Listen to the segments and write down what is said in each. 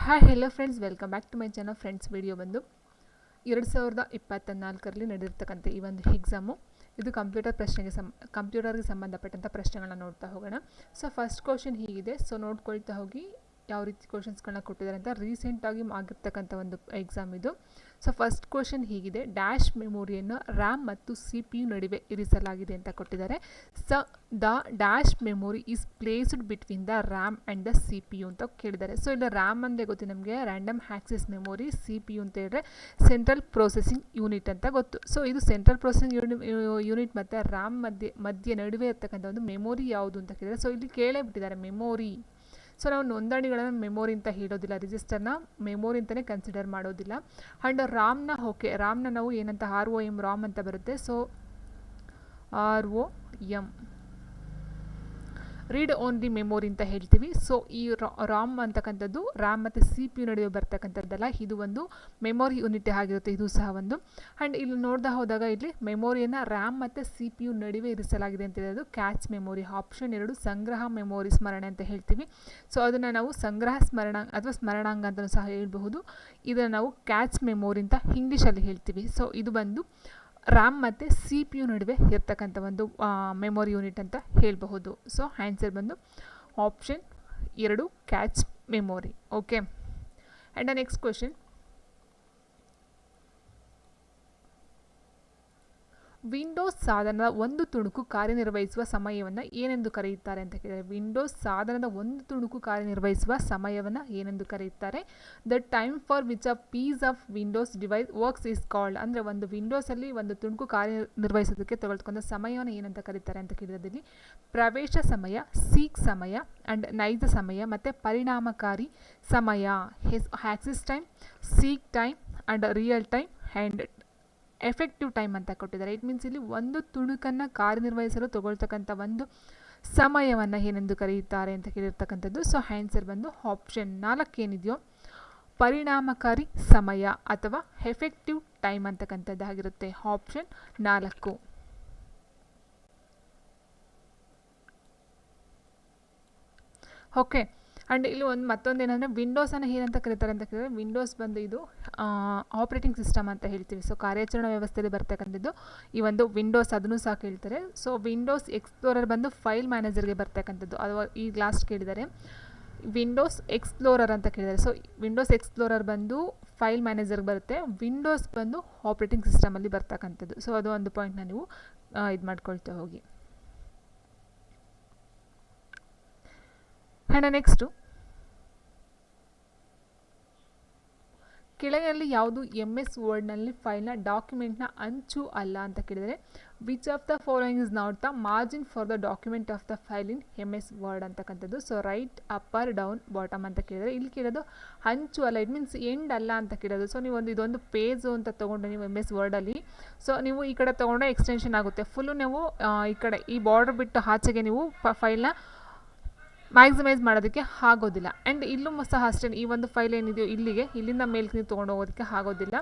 Hi hello friends, welcome back to my channel. Friends, video ಬಂದು 2024ರಲ್ಲಿ ನಡೆದಿರ್ತಕ್ಕಂಥ ಈ ಒಂದು ಎಕ್ಸಾಮು ಇದು ಕಂಪ್ಯೂಟರ್ಗೆ ಸಂಬಂಧಪಟ್ಟಂಥ ಪ್ರಶ್ನೆಗಳನ್ನ ನೋಡ್ತಾ ಹೋಗೋಣ. ಸೊ ಫಸ್ಟ್ ಕ್ವಶನ್ ಹೀಗಿದೆ. ಸೊ ನೋಡ್ಕೊಳ್ತಾ ಹೋಗಿ ಯಾವ ರೀತಿ ಕ್ವಶನ್ಸ್ಗಳನ್ನ ಕೊಟ್ಟಿದ್ದಾರೆ ಅಂತ. ರೀಸೆಂಟಾಗಿ ಆಗಿರ್ತಕ್ಕಂಥ ಒಂದು ಎಕ್ಸಾಮ್ ಇದು. ಸೊ ಫಸ್ಟ್ ಕ್ವಶನ್ ಹೀಗಿದೆ: ಡ್ಯಾಶ್ ಮೆಮೊರಿಯನ್ನು ರ್ಯಾಮ್ ಮತ್ತು CPU ನಡುವೆ ಇರಿಸಲಾಗಿದೆ ಅಂತ ಕೊಟ್ಟಿದ್ದಾರೆ. The dash memory is placed between the RAM and the CPU ಅಂತ ಕೇಳಿದ್ದಾರೆ. ಸೊ ಇಲ್ಲಿ ರ್ಯಾಮ್ ಅಂದರೆ ಗೊತ್ತು ನಮಗೆ, ರ್ಯಾಂಡಮ್ ಆಕ್ಸೆಸ್ ಮೆಮೊರಿ. CPU ಅಂತ ಹೇಳಿದ್ರೆ ಸೆಂಟ್ರಲ್ ಪ್ರೊಸೆಸಿಂಗ್ ಯೂನಿಟ್ ಅಂತ ಗೊತ್ತು. ಸೊ ಇದು ಸೆಂಟ್ರಲ್ ಪ್ರೊಸೆಸಿಂಗ್ ಯೂನಿಟ್ ಮತ್ತು ರ್ಯಾಮ್ ಮಧ್ಯೆ ನಡುವೆ ಇರ್ತಕ್ಕಂಥ ಒಂದು ಮೆಮೊರಿ ಯಾವುದು ಅಂತ ಕೇಳಿದರೆ. ಸೊ ಇಲ್ಲಿ ಕೇಳೇ ಬಿಟ್ಟಿದ್ದಾರೆ ಮೆಮೊರಿ. ಸೊ ನಾವು ನೋಂದಣಿಗಳನ್ನು ಮೆಮೊರಿ ಅಂತ ಹೇಳೋದಿಲ್ಲ, ರಿಜಿಸ್ಟರ್ನ ಮೆಮೊರಿ ಅಂತಲೇ ಕನ್ಸಿಡರ್ ಮಾಡೋದಿಲ್ಲ. ಆ್ಯಂಡ್ ರಾಮ್ನ ನಾವು ಏನಂತ ROM ರಾಮ್ ಅಂತ ಬರುತ್ತೆ. So ROM read only memory ಅಂತ ಹೇಳ್ತೀವಿ. ಸೊ ಈ ರಾಮ್ ಅಂತಕ್ಕಂಥದ್ದು ರ್ಯಾಮ್ ಮತ್ತು CPU ನಡುವೆ ಬರ್ತಕ್ಕಂಥದ್ದಲ್ಲ, ಇದು ಒಂದು ಮೆಮೊರಿ ಯೂನಿಟ್ ಆಗಿರುತ್ತೆ, ಇದು ಸಹ ಒಂದು. ಆ್ಯಂಡ್ ಇಲ್ಲಿ ನೋಡ್ತಾ ಹೋದಾಗ ಇಲ್ಲಿ ಮೆಮೊರಿಯನ್ನು ರ್ಯಾಮ್ ಮತ್ತು CPU ನಡುವೆ ಇರಿಸಲಾಗಿದೆ ಅಂತ ಹೇಳೋದು ಕ್ಯಾಚ್ ಮೆಮೊರಿ. ಆಪ್ಷನ್ 2 ಸಂಗ್ರಹ ಮೆಮೊರಿ, ಸ್ಮರಣೆ ಅಂತ ಹೇಳ್ತೀವಿ. ಸೊ ಅದನ್ನು ನಾವು ಸಂಗ್ರಹ ಸ್ಮರಣಾಂಗ ಅಥವಾ ಸ್ಮರಣಾಂಗ ಅಂತಲೂ ಸಹ ಹೇಳ್ಬಹುದು. ಇದನ್ನು ನಾವು ಕ್ಯಾಚ್ ಮೆಮೊರಿ ಅಂತ ಇಂಗ್ಲೀಷಲ್ಲಿ ಹೇಳ್ತೀವಿ. ಸೊ ಇದು ಬಂದು ರ್ಯಾಮ್ ಮತ್ತು CPU ನಡುವೆ ಇರ್ತಕ್ಕಂಥ ಒಂದು ಮೆಮೊರಿ ಯೂನಿಟ್ ಅಂತ ಹೇಳಬಹುದು. ಸೊ ಆನ್ಸರ್ ಬಂದು option 2 catch memory. Okay. And the next question: Windows ಸಾಧನದ ಒಂದು ತುಣುಕು ಕಾರ್ಯನಿರ್ವಹಿಸುವ ಸಮಯವನ್ನು ಏನೆಂದು ಕರೆಯುತ್ತಾರೆ ಅಂತ ಕೇಳಿದರೆ. ವಿಂಡೋಸ್ ಸಾಧನದ ಒಂದು ತುಣುಕು ಕಾರ್ಯನಿರ್ವಹಿಸುವ ಸಮಯವನ್ನು ಏನೆಂದು ಕರೆಯುತ್ತಾರೆ? The time for which a piece of Windows device works is called. ಅಂದರೆ ಒಂದು ವಿಂಡೋಸಲ್ಲಿ ಒಂದು ತುಣುಕು ಕಾರ್ಯನಿರ್ವಹಿಸೋದಕ್ಕೆ ತೆಗೆದುಕೊಂಡ ಸಮಯವನ್ನು ಏನಂತ ಕರೀತಾರೆ ಅಂತ ಕೇಳಿದಲ್ಲಿ ಪ್ರವೇಶ ಸಮಯ, ಸೀಕ್ ಸಮಯ ಆ್ಯಂಡ್ ನೈಜ ಸಮಯ ಮತ್ತು ಪರಿಣಾಮಕಾರಿ ಸಮಯ. Axis time, seek time and real time and effective time ಅಂತ ಕೊಟ್ಟಿದ್ದಾರೆ. ಇಟ್ ಮೀನ್ಸ್ ಇಲ್ಲಿ ಒಂದು ತುಣುಕನ್ನು ಕಾರ್ಯನಿರ್ವಹಿಸಲು ತಗೊಳ್ತಕ್ಕಂಥ ಒಂದು ಸಮಯವನ್ನು ಏನೆಂದು ಕರೆಯುತ್ತಾರೆ ಅಂತ ಕೇಳಿರ್ತಕ್ಕಂಥದ್ದು. ಸೊ ಆನ್ಸರ್ ಬಂದು ಆಪ್ಷನ್ 4 ಏನಿದೆಯೋ ಪರಿಣಾಮಕಾರಿ ಸಮಯ ಅಥವಾ ಎಫೆಕ್ಟಿವ್ ಟೈಮ್ ಅಂತಕ್ಕಂಥದ್ದಾಗಿರುತ್ತೆ. ಆಪ್ಷನ್ 4. ಓಕೆ. ಆ್ಯಂಡ್ ಇಲ್ಲಿ ಮತ್ತೊಂದು ಏನಂದರೆ ವಿಂಡೋಸನ್ನು ಏನಂತ ಕರೀತಾರೆ ಅಂತ ಕೇಳಿದ್ರೆ, ವಿಂಡೋಸ್ ಬಂದು ಇದು ಆಪ್ರೇಟಿಂಗ್ ಸಿಸ್ಟಮ್ ಅಂತ ಹೇಳ್ತೀವಿ. ಸೊ ಕಾರ್ಯಾಚರಣಾ ವ್ಯವಸ್ಥೆಯಲ್ಲಿ ಬರ್ತಕ್ಕಂಥದ್ದು ಈ ಒಂದು ವಿಂಡೋಸ್, ಅದನ್ನು ಸಹ ಕೇಳ್ತಾರೆ. ಸೊ ವಿಂಡೋಸ್ ಎಕ್ಸ್ಪ್ಲೋರರ್ ಬಂದು ಫೈಲ್ ಮ್ಯಾನೇಜರ್ಗೆ ಬರ್ತಕ್ಕಂಥದ್ದು, ಅಥವಾ ಈ ಲಾಸ್ಟ್ ಕೇಳಿದ್ದಾರೆ ವಿಂಡೋಸ್ ಎಕ್ಸ್ಪ್ಲೋರರ್ ಅಂತ ಕೇಳಿದ್ದಾರೆ. ಸೊ ವಿಂಡೋಸ್ ಎಕ್ಸ್ಪ್ಲೋರರ್ ಬಂದು ಫೈಲ್ ಮ್ಯಾನೇಜರ್ಗೆ ಬರುತ್ತೆ, ವಿಂಡೋಸ್ ಬಂದು ಆಪ್ರೇಟಿಂಗ್ ಸಿಸ್ಟಮಲ್ಲಿ ಬರ್ತಕ್ಕಂಥದ್ದು. ಸೊ ಅದು ಒಂದು ಪಾಯಿಂಟ್ನ ನೀವು ಇದು ಮಾಡ್ಕೊಳ್ತಾ ಹೋಗಿ. ಆ್ಯಂಡ್ ನೆಕ್ಸ್ಟು ಕೆಳಗಲ್ಲಿ ಯಾವುದು MS ವರ್ಡ್ನಲ್ಲಿ ಫೈಲ್ನ ಡಾಕ್ಯುಮೆಂಟ್ನ ಅಂಚು ಅಲ್ಲ ಅಂತ ಕೇಳಿದರೆ. Which of the following is not the margin for the document of the file in MS Word ಅಂತಕ್ಕಂಥದ್ದು. So right, upper, down, bottom ಅಂತ ಕೇಳಿದರೆ ಇಲ್ಲಿ ಕೇಳೋದು ಅಂಚು ಅಲ್ಲ, ಇಟ್ ಮೀನ್ಸ್ ಎಂಡ್ ಅಲ್ಲ ಅಂತ ಕೇಳೋದು. ಸೊ ನೀವು ಇದೊಂದು ಪೇಜು ಅಂತ ತೊಗೊಂಡು ನೀವು MS ವರ್ಡಲ್ಲಿ, ಸೊ ನೀವು ಈ ಕಡೆ ತೊಗೊಂಡ್ರೆ ಎಕ್ಸ್ಟೆನ್ಷನ್ ಆಗುತ್ತೆ. ಫುಲ್ಲು ನೀವು ಈ ಕಡೆ ಈ ಬಾರ್ಡರ್ ಬಿಟ್ಟು ಆಚೆಗೆ ನೀವು ಫೈಲ್ನ ಮ್ಯಾಕ್ಸಿಮೈಸ್ ಮಾಡೋದಕ್ಕೆ ಆಗೋದಿಲ್ಲ. ಆ್ಯಂಡ್ ಇಲ್ಲೂ ಸಹ ಅಷ್ಟೇ, ಈ ಒಂದು ಫೈಲ್ ಏನಿದೆಯೋ ಇಲ್ಲಿಂದ ಮೇಲ್ಗೆ ನೀವು ತೊಗೊಂಡು ಹೋಗೋದಕ್ಕೆ ಆಗೋದಿಲ್ಲ.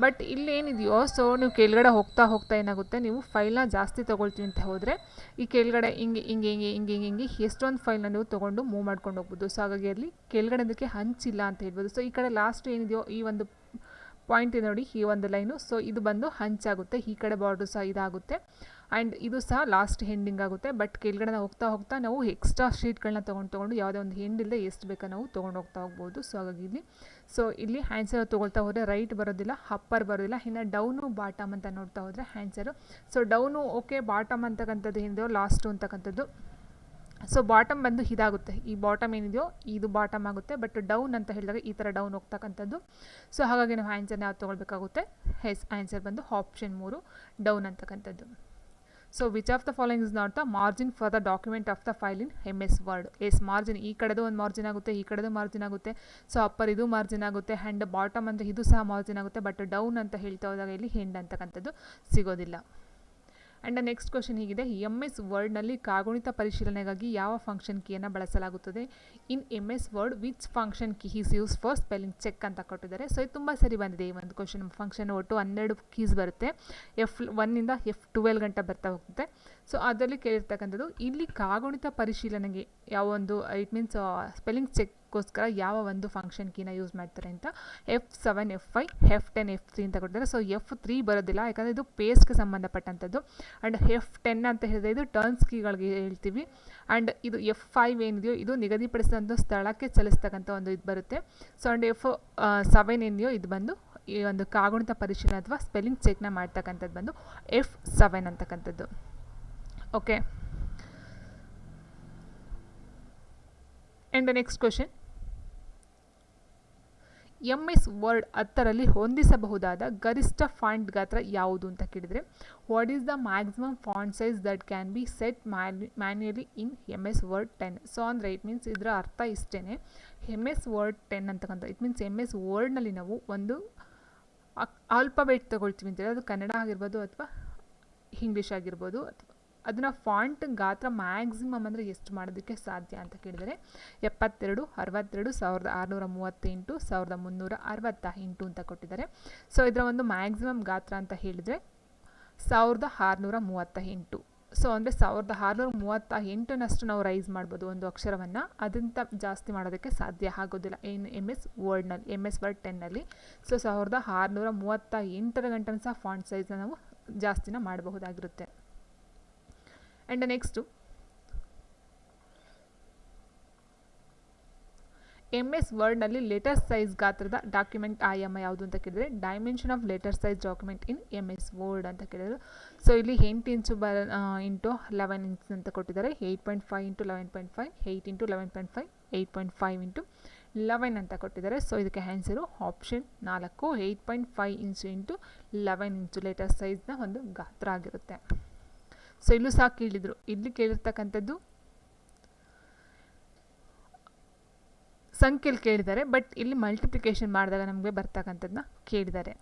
ಬಟ್ ಇಲ್ಲಿ ಏನಿದೆಯೋ, ಸೊ ನೀವು ಕೆಳಗಡೆ ಹೋಗ್ತಾ ಏನಾಗುತ್ತೆ, ನೀವು ಫೈಲ್ನ ಜಾಸ್ತಿ ತೊಗೊಳ್ತೀವಿ ಅಂತ ಹೋದರೆ ಈ ಕೆಳಗಡೆ ಹಿಂಗೆ ಎಷ್ಟೊಂದು ಫೈಲ್ನ ನೀವು ತೊಗೊಂಡು ಮೂವ್ ಮಾಡ್ಕೊಂಡು ಹೋಗ್ಬೋದು. ಸೊ ಹಾಗಾಗಿ ಅಲ್ಲಿ ಕೆಳಗಡೆದಕ್ಕೆ ಹಂಚಿಲ್ಲ ಅಂತ ಹೇಳ್ಬೋದು. ಸೊ ಈ ಕಡೆ ಲಾಸ್ಟ್ ಏನಿದೆಯೋ ಈ ಒಂದು ಪಾಯಿಂಟ್ ಇದೆ ನೋಡಿ, ಈ ಒಂದು ಲೈನು, ಸೊ ಇದು ಬಂದು ಹಂಚಾಗುತ್ತೆ, ಈ ಕಡೆ ಬಾರ್ಡ್ರು ಸಹ ಇದಾಗುತ್ತೆ. ಆ್ಯಂಡ್ ಇದು ಸಹ ಲಾಸ್ಟ್ ಹೆಂಡಿಂಗ್ ಆಗುತ್ತೆ. ಬಟ್ ಕೆಳಗಡೆ ಹೋಗ್ತಾ ನಾವು ಎಕ್ಸ್ಟ್ರಾ ಶೀಟ್ಗಳನ್ನ ತೊಗೊಂಡು ಯಾವುದೇ ಒಂದು ಹೆಂಡ್ ಇಲ್ಲದೆ ಎಷ್ಟು ಬೇಕಾ ನಾವು ತೊಗೊಂಡು ಹೋಗ್ಬೋದು. ಸೊ ಹಾಗಾಗಿ ಇಲ್ಲಿ ಆನ್ಸರ್ ತೊಗೊಳ್ತಾ ಹೋದರೆ ರೈಟ್ ಬರೋದಿಲ್ಲ, ಅಪ್ಪರ್ ಬರೋದಿಲ್ಲ. ಇನ್ನು ಡೌನು, ಬಾಟಮ್ ಅಂತ ನೋಡ್ತಾ ಹೋದರೆ answer. So down okay, bottom ಅಂತಕ್ಕಂಥದ್ದು ಏನಿದೆಯೋ ಲಾಸ್ಟು ಅಂತಕ್ಕಂಥದ್ದು. ಸೊ ಬಾಟಮ್ ಬಂದು ಇದಾಗುತ್ತೆ, ಈ ಬಾಟಮ್ ಏನಿದೆಯೋ ಇದು ಬಾಟಮ್ ಆಗುತ್ತೆ. ಬಟ್ ಡೌನ್ ಅಂತ ಹೇಳಿದಾಗ ಈ ಥರ ಡೌನ್ ಹೋಗ್ತಕ್ಕಂಥದ್ದು. ಸೊ ಹಾಗಾಗಿ ನಾವು ಆನ್ಸರ್ನ ಯಾವ್ದು ತೊಗೊಳ್ಬೇಕಾಗುತ್ತೆ? ಆನ್ಸರ್ ಬಂದು ಆಪ್ಷನ್ 3 ಡೌನ್ ಅಂತಕ್ಕಂಥದ್ದು. So which of the following is not the margin for the document of the file in MS word? Margin, ಈ ಕಡೆದು ಒಂದು ಮಾರ್ಜಿನ್ ಆಗುತ್ತೆ, ಈ ಕಡೆದು ಮಾರ್ಜಿನ್ ಆಗುತ್ತೆ. ಸೊ ಅಪ್ಪರ್ ಇದು ಮಾರ್ಜಿನ್ ಆಗುತ್ತೆ, ಆ್ಯಂಡ್ ಬಾಟಮ್ ಅಂದರೆ ಇದು ಸಹ ಮಾರ್ಜಿನ್ ಆಗುತ್ತೆ. ಬಟ್ ಡೌನ್ ಅಂತ ಹೇಳ್ತಾ ಹೋದಾಗ ಇಲ್ಲಿ ಹೆಂಡ್ ಅಂತಕ್ಕಂಥದ್ದು ಸಿಗೋದಿಲ್ಲ. ಆ್ಯಂಡ್ ನೆಕ್ಸ್ಟ್ ಕ್ವಶನ್ ಹೀಗಿದೆ: MS ವರ್ಡ್ನಲ್ಲಿ ಕಾಗುಣಿತ ಪರಿಶೀಲನೆಗಾಗಿ ಯಾವ ಫಂಕ್ಷನ್ ಕೀಯನ್ನು ಬಳಸಲಾಗುತ್ತದೆ? In MS word which function key is use for spelling check ಅಂತ ಕೊಟ್ಟಿದ್ದಾರೆ. ಸೊ ಇದು ತುಂಬ ಸರಿ ಬಂದಿದೆ ಈ ಒಂದು ಕ್ವಶನ್. ಫಂಕ್ಷನ್ ಒಟ್ಟು 12 ಕೀಸ್ ಬರುತ್ತೆ, F1 ಇಂದ F12 ಗಂಟೆ ಬರ್ತಾ ಹೋಗುತ್ತೆ. ಸೊ ಅದರಲ್ಲಿ ಕೇಳಿರ್ತಕ್ಕಂಥದ್ದು ಇಲ್ಲಿ ಕಾಗುಣಿತ ಪರಿಶೀಲನೆಗೆ ಯಾವ ಒಂದು, ಇಟ್ ಮೀನ್ಸ್ ಸ್ಪೆಲ್ಲಿಂಗ್ ಚೆಕ್ ಮಾಡೋದಕ್ಕೋಸ್ಕರ ಯಾವ ಒಂದು ಫಂಕ್ಷನ್ ಕೀನ ಯೂಸ್ ಮಾಡ್ತಾರೆ ಅಂತ F7 F5 F10 F3 ಅಂತ ಕೊಟ್ಟಿದ್ದಾರೆ. ಸೊ F3 ಬರೋದಿಲ್ಲ, ಯಾಕಂದರೆ ಇದು ಪೇಸ್ಟ್ಗೆ ಸಂಬಂಧಪಟ್ಟಂಥದ್ದು. ಆ್ಯಂಡ್ F10 ಅಂತ ಹೇಳಿದ್ರೆ ಇದು ಟರ್ನ್ಸ್ ಕೀಗಳಿಗೆ ಹೇಳ್ತೀವಿ. ಆ್ಯಂಡ್ ಇದು F5 ಏನಿದೆಯೋ ಇದು ನಿಗದಿಪಡಿಸಿದಂಥ ಸ್ಥಳಕ್ಕೆ ಚಲಿಸ್ತಕ್ಕಂಥ ಒಂದು ಇದು ಬರುತ್ತೆ. ಸೊ ಆ್ಯಂಡ್ F7 ಏನಿದೆಯೋ ಇದು ಬಂದು ಈ ಒಂದು ಕಾಗುಣಿತ ಪರಿಶೀಲನೆ ಅಥವಾ ಸ್ಪೆಲ್ಲಿಂಗ್ ಚೆಕ್ನ ಮಾಡ್ತಕ್ಕಂಥದ್ದು ಬಂದು F7 ಅಂತಕ್ಕಂಥದ್ದು. Okay, and next question, MS Word 10ರಲ್ಲಿ ಹೊಂದಿಸಬಹುದಾದ ಗರಿಷ್ಠ ಫಾಂಟ್ ಗಾತ್ರ ಯಾವುದು ಅಂತ ಕೇಳಿದರೆ, what is the maximum font size that can be set manually in MS Word 10. So ಅಂದರೆ ಇಟ್ ಮೀನ್ಸ್ ಇದರ ಅರ್ಥ ಇಷ್ಟೇ, MS ವರ್ಡ್ 10 ಅಂತಕ್ಕಂಥ ಇಟ್ ಮೀನ್ಸ್ MS ವರ್ಡ್ನಲ್ಲಿ ನಾವು ಒಂದು ಆಲ್ಫಾಬೆಟ್ ತೊಗೊಳ್ತೀವಿ ಅಂತೇಳಿ, ಅದು ಕನ್ನಡ ಆಗಿರ್ಬೋದು ಅಥವಾ ಇಂಗ್ಲೀಷ್ ಆಗಿರ್ಬೋದು, ಅಥವಾ ಅದನ್ನು ಫಾಂಟ್ ಗಾತ್ರ ಮ್ಯಾಕ್ಸಿಮಮ್ ಅಂದರೆ ಎಷ್ಟು ಮಾಡೋದಕ್ಕೆ ಸಾಧ್ಯ ಅಂತ ಕೇಳಿದರೆ 72, 62, 1638, 1368 ಅಂತ ಕೊಟ್ಟಿದ್ದಾರೆ. ಸೊ ಇದರ ಒಂದು ಮ್ಯಾಕ್ಸಿಮಮ್ ಗಾತ್ರ ಅಂತ ಹೇಳಿದರೆ 1638. ಸೊ ಅಂದರೆ 1638ನಷ್ಟು ನಾವು ರೈಸ್ ಮಾಡ್ಬೋದು ಒಂದು ಅಕ್ಷರವನ್ನು, ಅದಂತ ಜಾಸ್ತಿ ಮಾಡೋದಕ್ಕೆ ಸಾಧ್ಯ ಆಗೋದಿಲ್ಲ MS ವರ್ಡ್ನಲ್ಲಿ, MS ವರ್ಡ್ 10ನಲ್ಲಿ. ಸೊ 1638 ಗಂಟೆ ಸಹ ಫಾಂಟ್ ಸೈಜ್ನ ನಾವು ಜಾಸ್ತಿನ ಮಾಡಬಹುದಾಗಿರುತ್ತೆ. ಆ್ಯಂಡ್ ನೆಕ್ಸ್ಟು MS ವರ್ಡ್ನಲ್ಲಿ ಲೆಟರ್ ಸೈಜ್ ಗಾತ್ರದ ಡಾಕ್ಯುಮೆಂಟ್ ಆಯಾಮ ಯಾವುದು ಅಂತ ಕೇಳಿದರೆ, dimension of letter size document in MS word ಅಂತ ಕೇಳಿದ್ರು. ಸೊ ಇಲ್ಲಿ 8 ಇಂಚು ಇಂಟು 11 ಇಂಚ್ ಅಂತ ಕೊಟ್ಟಿದ್ದಾರೆ. 8.5 ಇಂಟು 11.5, 8 ಇಂಟು 11.5, 8.5 ಇಂಟು 11 ಅಂತ ಕೊಟ್ಟಿದ್ದಾರೆ. ಸೊ ಇದಕ್ಕೆ ಆನ್ಸರು ಆಪ್ಷನ್ 4, 8.5 ಇಂಚು ಇಂಟು 11 ಇಂಚು ಲೆಟರ್ ಸೈಜ್ನ ಒಂದು ಗಾತ್ರ ಆಗಿರುತ್ತೆ. ಸೊ ಇಲ್ಲೂ ಸಹ ಕೇಳಿದರು, ಇಲ್ಲಿ ಕೇಳಿರ್ತಕ್ಕಂಥದ್ದು ಸಂಖ್ಯೆಯಲ್ಲಿ ಕೇಳಿದ್ದಾರೆ, ಬಟ್ ಇಲ್ಲಿ ಮಲ್ಟಿಪ್ಲಿಕೇಶನ್ ಮಾಡಿದಾಗ ನಮಗೆ ಬರ್ತಕ್ಕಂಥದ್ದನ್ನ ಕೇಳಿದ್ದಾರೆ.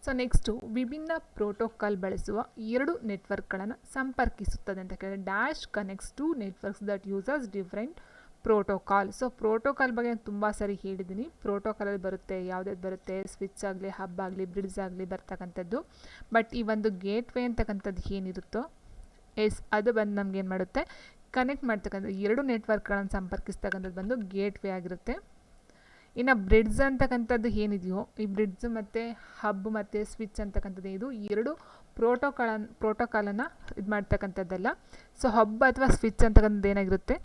ಸೊ ನೆಕ್ಸ್ಟು, ವಿಭಿನ್ನ ಪ್ರೋಟೋಕಾಲ್ ಬಳಸುವ 2 ನೆಟ್ವರ್ಕ್ಗಳನ್ನು ಸಂಪರ್ಕಿಸುತ್ತದೆ ಅಂತ ಕೇಳಿದರೆ, dash connects 2 networks that uses different protocol. So protocol ಬಗ್ಗೆ ನಾನು ತುಂಬ ಸರಿ ಹೇಳಿದ್ದೀನಿ. ಪ್ರೋಟೋಕಾಲಲ್ಲಿ ಬರುತ್ತೆ, ಯಾವುದಾದ್ರು ಬರುತ್ತೆ, ಸ್ವಿಚ್ ಆಗಲಿ, ಹಬ್ ಆಗಲಿ, ಬ್ರಿಡ್ಜ್ ಆಗಲಿ ಬರ್ತಕ್ಕಂಥದ್ದು. ಬಟ್ ಈ ಒಂದು ಗೇಟ್ವೇ ಅಂತಕ್ಕಂಥದ್ದು ಏನಿರುತ್ತೋ ಅದು ಬಂದು ನಮ್ಗೆ ಏನು ಮಾಡುತ್ತೆ, ಕನೆಕ್ಟ್ ಮಾಡ್ತಕ್ಕಂಥದ್ದು 2 ನೆಟ್ವರ್ಕ್ಗಳನ್ನು ಸಂಪರ್ಕಿಸ್ತಕ್ಕಂಥದ್ದು ಬಂದು ಗೇಟ್ವೇ ಆಗಿರುತ್ತೆ. ಇನ್ನು ಬ್ರಿಡ್ಜ್ ಅಂತಕ್ಕಂಥದ್ದು ಏನಿದೆಯೋ, ಈ ಬ್ರಿಡ್ಜ್ ಮತ್ತು ಹಬ್ ಮತ್ತು ಸ್ವಿಚ್ ಅಂತಕ್ಕಂಥದ್ದು ಇದು 2 ಪ್ರೋಟೋಕಾಲನ್ನು ಇದು ಮಾಡ್ತಕ್ಕಂಥದ್ದಲ್ಲ. ಸೊ ಹಬ್ ಅಥವಾ ಸ್ವಿಚ್ ಅಂತಕ್ಕಂಥದ್ದು ಏನಾಗಿರುತ್ತೆ,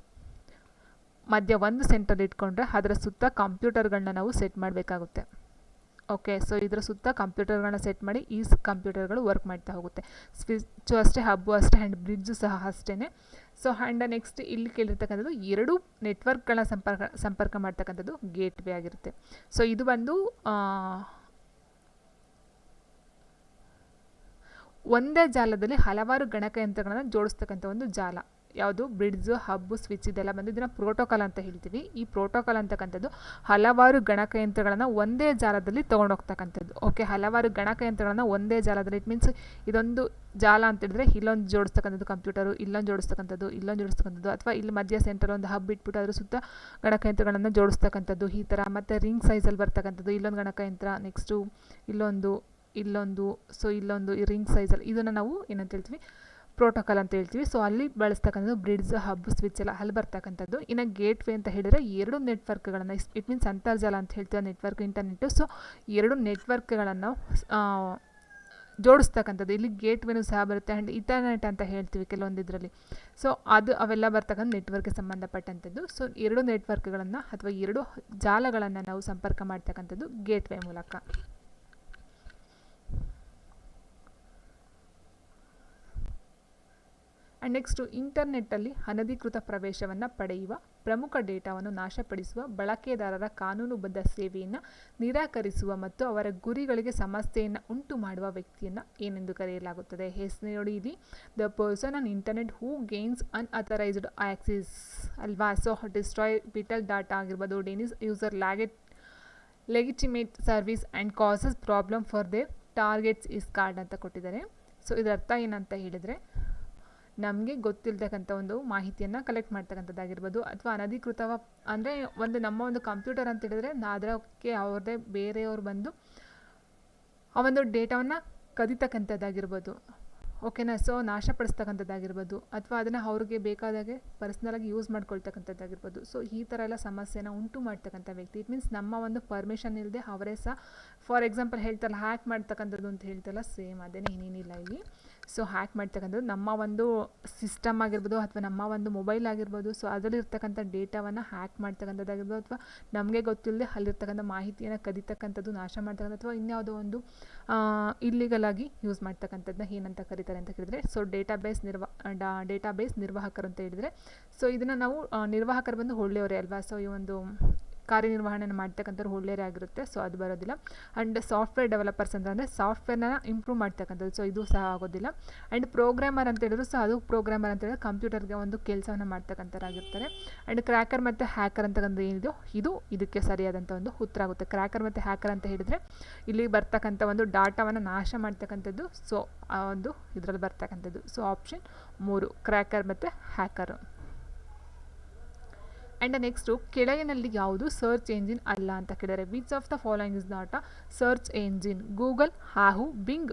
ಮಧ್ಯ ಒಂದು ಸೆಂಟರ್ ಇಟ್ಕೊಂಡ್ರೆ ಅದರ ಸುತ್ತ ಕಂಪ್ಯೂಟರ್ಗಳನ್ನ ನಾವು ಸೆಟ್ ಮಾಡಬೇಕಾಗುತ್ತೆ. ಓಕೆ, ಸೊ ಇದರ ಸುತ್ತ ಕಂಪ್ಯೂಟರ್ಗಳನ್ನ ಸೆಟ್ ಮಾಡಿ ಈ ಕಂಪ್ಯೂಟರ್ಗಳು ವರ್ಕ್ ಮಾಡ್ತಾ ಹೋಗುತ್ತೆ. ಸ್ವಿಚ್ಚು ಅಷ್ಟೇ, ಹಬ್ಬು ಅಷ್ಟೇ, ಆ್ಯಂಡ್ ಬ್ರಿಡ್ಜು ಸಹ ಅಷ್ಟೇ. ಸೊ ಆ್ಯಂಡ್ ನೆಕ್ಸ್ಟ್ ಇಲ್ಲಿ ಕೇಳಿರ್ತಕ್ಕಂಥದ್ದು 2 ನೆಟ್ವರ್ಕ್ಗಳನ್ನ ಸಂಪರ್ಕ ಮಾಡ್ತಕ್ಕಂಥದ್ದು ಗೇಟ್ವೇ ಆಗಿರುತ್ತೆ. ಸೊ ಇದು ಬಂದು ಒಂದೇ ಜಾಲದಲ್ಲಿ ಹಲವಾರು ಗಣಕಯಂತ್ರಗಳನ್ನು ಜೋಡಿಸ್ತಕ್ಕಂಥ ಒಂದು ಜಾಲ. ಯಾವುದು, ಬ್ರಿಡ್ಜು, ಹಬ್ಬು, ಸ್ವಿಚ್ ಇದೆಲ್ಲ ಬಂದು ಇದನ್ನು ಪ್ರೋಟೋಕಾಲ್ ಅಂತ ಹೇಳ್ತೀವಿ. ಈ ಪ್ರೋಟೋಕಾಲ್ ಅಂತಕ್ಕಂಥದ್ದು ಹಲವಾರು ಗಣಕಯಂತ್ರಗಳನ್ನು ಒಂದೇ ಜಾಲದಲ್ಲಿ ತೊಗೊಂಡೋಗ್ತಕ್ಕಂಥದ್ದು. ಓಕೆ, ಹಲವಾರು ಗಣಕಯಂತ್ರಗಳನ್ನು ಒಂದೇ ಜಾಲದಲ್ಲಿ, ಇಟ್ ಮೀನ್ಸ್ ಇದೊಂದು ಜಾಲ ಅಂತ ಹೇಳಿದ್ರೆ ಇಲ್ಲೊಂದು ಜೋಡಿಸ್ತಕ್ಕಂಥದ್ದು ಕಂಪ್ಯೂಟರು, ಇಲ್ಲೊಂದು ಜೋಡಿಸ್ತಕ್ಕಂಥದ್ದು, ಇಲ್ಲೊಂದು ಜೋಡಿಸ್ತಕ್ಕಂಥದ್ದು, ಅಥವಾ ಇಲ್ಲಿ ಮಧ್ಯ ಸೆಂಟರ್ ಒಂದು ಹಬ್ ಇಟ್ಬಿಟ್ಟು ಅದ್ರ ಸುತ್ತ ಗಣಕಯಂತ್ರಗಳನ್ನು ಜೋಡಿಸ್ತಕ್ಕಂಥದ್ದು ಈ ಥರ. ಮತ್ತು ರಿಂಗ್ ಸೈಜಲ್ಲಿ ಬರ್ತಕ್ಕಂಥದ್ದು ಇಲ್ಲೊಂದು ಗಣಕಯಂತ್ರ, ನೆಕ್ಸ್ಟು ಇಲ್ಲೊಂದು ಸೊ ಇಲ್ಲೊಂದು ಈ ರಿಂಗ್ ಸೈಜಲ್ಲಿ, ಇದನ್ನು ನಾವು ಏನಂತ ಹೇಳ್ತೀವಿ, ಪ್ರೋಟೋಕಾಲ್ ಅಂತ ಹೇಳ್ತೀವಿ. ಸೊ ಅಲ್ಲಿ ಬಳಸ್ತಕ್ಕಂಥದ್ದು ಬ್ರಿಡ್ಜ್, ಹಬ್, ಸ್ವಿಚ್ ಎಲ್ಲ ಅಲ್ಲಿ ಬರ್ತಕ್ಕಂಥದ್ದು. ಇನ್ನು ಗೇಟ್ವೇ ಅಂತ ಹೇಳಿದರೆ 2 ನೆಟ್ವರ್ಕ್ಗಳನ್ನು, ಇಟ್ ಮೀನ್ಸ್ ಅಂತರ್ಜಾಲ ಅಂತ ಹೇಳ್ತೀವಿ, ನೆಟ್ವರ್ಕ್, ಇಂಟರ್ನೆಟ್ಟು. ಸೊ 2 ನೆಟ್ವರ್ಕ್ಗಳನ್ನು ಜೋಡಿಸ್ತಕ್ಕಂಥದ್ದು, ಇಲ್ಲಿ ಗೇಟ್ವೇನೂ ಸಹ ಬರುತ್ತೆ. ಆ್ಯಂಡ್ ಇಂಟರ್ನೆಟ್ ಅಂತ ಹೇಳ್ತೀವಿ ಕೆಲವೊಂದು ಇದರಲ್ಲಿ. ಸೊ ಅವೆಲ್ಲ ಬರ್ತಕ್ಕಂಥ ನೆಟ್ವರ್ಕ್ಗೆ ಸಂಬಂಧಪಟ್ಟಂಥದ್ದು. ಸೊ 2 ನೆಟ್ವರ್ಕ್ಗಳನ್ನು ಅಥವಾ 2 ಜಾಲಗಳನ್ನು ನಾವು ಸಂಪರ್ಕ ಮಾಡ್ತಕ್ಕಂಥದ್ದು ಗೇಟ್ವೇ ಮೂಲಕ. ಆ್ಯಂಡ್ ನೆಕ್ಸ್ಟು, ಇಂಟರ್ನೆಟ್ಟಲ್ಲಿ ಅನಧಿಕೃತ ಪ್ರವೇಶವನ್ನು ಪಡೆಯುವ, ಪ್ರಮುಖ ಡೇಟಾವನ್ನು ನಾಶಪಡಿಸುವ, ಬಳಕೆದಾರರ ಕಾನೂನುಬದ್ಧ ಸೇವೆಯನ್ನು ನಿರಾಕರಿಸುವ ಮತ್ತು ಅವರ ಗುರಿಗಳಿಗೆ ಸಮಸ್ಯೆಯನ್ನು ಉಂಟು ಮಾಡುವ ವ್ಯಕ್ತಿಯನ್ನು ಏನೆಂದು ಕರೆಯಲಾಗುತ್ತದೆ? ಹೆಸರು ನೋಡಿ ಇಲ್ಲಿ, the person on internet who gains unauthorised access ಅಲ್ವಾ. ಸೊ ಡಿಸ್ಟ್ರಾಯ್ ವಿಟಲ್ ಡಾಟಾ ಆಗಿರ್ಬೋದು, Denis user ಲೆಗಿಟಿಮೇಟ್ service and causes problem for there targets is card ಅಂತ ಕೊಟ್ಟಿದ್ದಾರೆ. ಸೊ ಇದರ ಅರ್ಥ ಏನಂತ ಹೇಳಿದರೆ, ನಮಗೆ ಗೊತ್ತಿಲ್ಲತಕ್ಕಂಥ ಒಂದು ಮಾಹಿತಿಯನ್ನು ಕಲೆಕ್ಟ್ ಮಾಡ್ತಕ್ಕಂಥದ್ದಾಗಿರ್ಬೋದು, ಅಥವಾ ಅನಧಿಕೃತ ಅಂದರೆ ನಮ್ಮ ಒಂದು ಕಂಪ್ಯೂಟರ್ ಅಂತ ಹೇಳಿದ್ರೆ ಅದಕ್ಕೆ ಅವ್ರದ್ದೇ ಬೇರೆಯವ್ರು ಬಂದು ಆ ಒಂದು ಡೇಟಾವನ್ನು ಕದಿತಕ್ಕಂಥದ್ದಾಗಿರ್ಬೋದು. ಓಕೆನಾ. ಸೊ ನಾಶಪಡಿಸ್ತಕ್ಕಂಥದ್ದಾಗಿರ್ಬೋದು ಅಥವಾ ಅದನ್ನು ಅವ್ರಿಗೆ ಬೇಕಾದಾಗೆ ಪರ್ಸ್ನಲಾಗಿ ಯೂಸ್ ಮಾಡ್ಕೊಳ್ತಕ್ಕಂಥದ್ದಾಗಿರ್ಬೋದು. ಸೊ ಈ ಥರ ಎಲ್ಲ ಸಮಸ್ಯೆನ ಉಂಟು ಮಾಡ್ತಕ್ಕಂಥ ವ್ಯಕ್ತಿ. ಇಟ್ ಮೀನ್ಸ್ ನಮ್ಮ ಒಂದು ಪರ್ಮಿಷನ್ ಇಲ್ಲದೆ ಅವರೇ ಸಹ ಫಾರ್ ಎಕ್ಸಾಂಪಲ್ ಹೇಳ್ತಾರಲ್ಲ ಹ್ಯಾಕ್ ಮಾಡ್ತಕ್ಕಂಥದ್ದು ಅಂತ ಹೇಳ್ತಾರಲ್ಲ, ಸೇಮ್ ಅದೇನೇ, ಏನೇನಿಲ್ಲ ಇಲ್ಲಿ. ಸೊ ಹ್ಯಾಕ್ ಮಾಡ್ತಕ್ಕಂಥದ್ದು ನಮ್ಮ ಒಂದು ಸಿಸ್ಟಮ್ ಆಗಿರ್ಬೋದು ಅಥವಾ ನಮ್ಮ ಒಂದು ಮೊಬೈಲ್ ಆಗಿರ್ಬೋದು. ಸೊ ಅದರಲ್ಲಿರ್ತಕ್ಕಂಥ ಡೇಟಾವನ್ನು ಹ್ಯಾಕ್ ಮಾಡ್ತಕ್ಕಂಥದ್ದಾಗಿರ್ಬೋದು ಅಥವಾ ನಮಗೆ ಗೊತ್ತಿಲ್ಲದೆ ಅಲ್ಲಿರ್ತಕ್ಕಂಥ ಮಾಹಿತಿಯನ್ನು ಕದಿತಕ್ಕಂಥದ್ದು, ನಾಶ ಮಾಡ್ತಕ್ಕಂಥ ಅಥವಾ ಇನ್ಯಾವುದೋ ಒಂದು ಇಲ್ಲಿಗಲ್ ಆಗಿ ಯೂಸ್ ಮಾಡ್ತಕ್ಕಂಥದ್ದನ್ನ ಏನಂತ ಕರೀತಾರೆ ಅಂತ ಕೇಳಿದರೆ, ಸೊ ಡೇಟಾಬೇಸ್ ನಿರ್ವಾಹಕರು ಅಂತ ಹೇಳಿದರೆ, ಸೊ ಇದನ್ನು ನಾವು ನಿರ್ವಾಹಕರು ಬಂದು ಒಳ್ಳೆಯವರೇ ಅಲ್ವಾ. ಸೊ ಈ ಒಂದು ಕಾರ್ಯನಿರ್ವಹಣೆಯನ್ನು ಮಾಡ್ತಕ್ಕಂಥವ್ರು ಒಳ್ಳೆಯವರೇ ಆಗಿರುತ್ತೆ. ಸೊ ಅದು ಬರೋದಿಲ್ಲ. ಆ್ಯಂಡ್ ಸಾಫ್ಟ್ವೇರ್ ಡೆವಲಪರ್ಸ್ ಅಂತಂದರೆ ಸಾಫ್ಟ್ವೇರ್ನ ಇಂಪ್ರೂವ್ ಮಾಡ್ತಕ್ಕಂಥದ್ದು. ಸೊ ಇದು ಸಹ ಆಗೋದಿಲ್ಲ. ಆ್ಯಂಡ್ ಪ್ರೋಗ್ರಾಮರ್ ಅಂತ ಹೇಳಿದ್ರು ಸಹ ಅದು ಪ್ರೋಗ್ರಾಮರ್ ಅಂತ ಹೇಳಿದ್ರೆ ಕಂಪ್ಯೂಟರ್ಗೆ ಒಂದು ಕೆಲಸವನ್ನು ಮಾಡ್ತಕ್ಕಂಥವ್ರಾಗಿರ್ತಾರೆ. ಆ್ಯಂಡ್ ಕ್ರ್ಯಾಕರ್ ಮತ್ತು ಹ್ಯಾಕರ್ ಅಂತಕ್ಕಂಥ ಏನಿದೆಯೋ ಇದು ಇದಕ್ಕೆ ಸರಿಯಾದಂಥ ಒಂದು ಉತ್ತರ ಆಗುತ್ತೆ. ಕ್ರ್ಯಾಕರ್ ಮತ್ತು ಹ್ಯಾಕರ್ ಅಂತ ಹೇಳಿದರೆ ಇಲ್ಲಿ ಬರ್ತಕ್ಕಂಥ ಒಂದು ಡಾಟಾವನ್ನು ನಾಶ ಮಾಡ್ತಕ್ಕಂಥದ್ದು. ಸೊ ಆ ಒಂದು ಇದರಲ್ಲಿ ಬರ್ತಕ್ಕಂಥದ್ದು. ಸೊ ಆಪ್ಷನ್ 3 ಕ್ರ್ಯಾಕರ್ ಮತ್ತು ಹ್ಯಾಕರು. ಆ್ಯಂಡ್ ನೆಕ್ಸ್ಟು ಕೆಳಗಿನಲ್ಲಿ ಯಾವುದು ಸರ್ಚ್ ಎಂಜಿನ್ ಅಲ್ಲ ಅಂತ ಕೇಳಿದರೆ, which of the following is not a search engine? Google, Yahoo, being,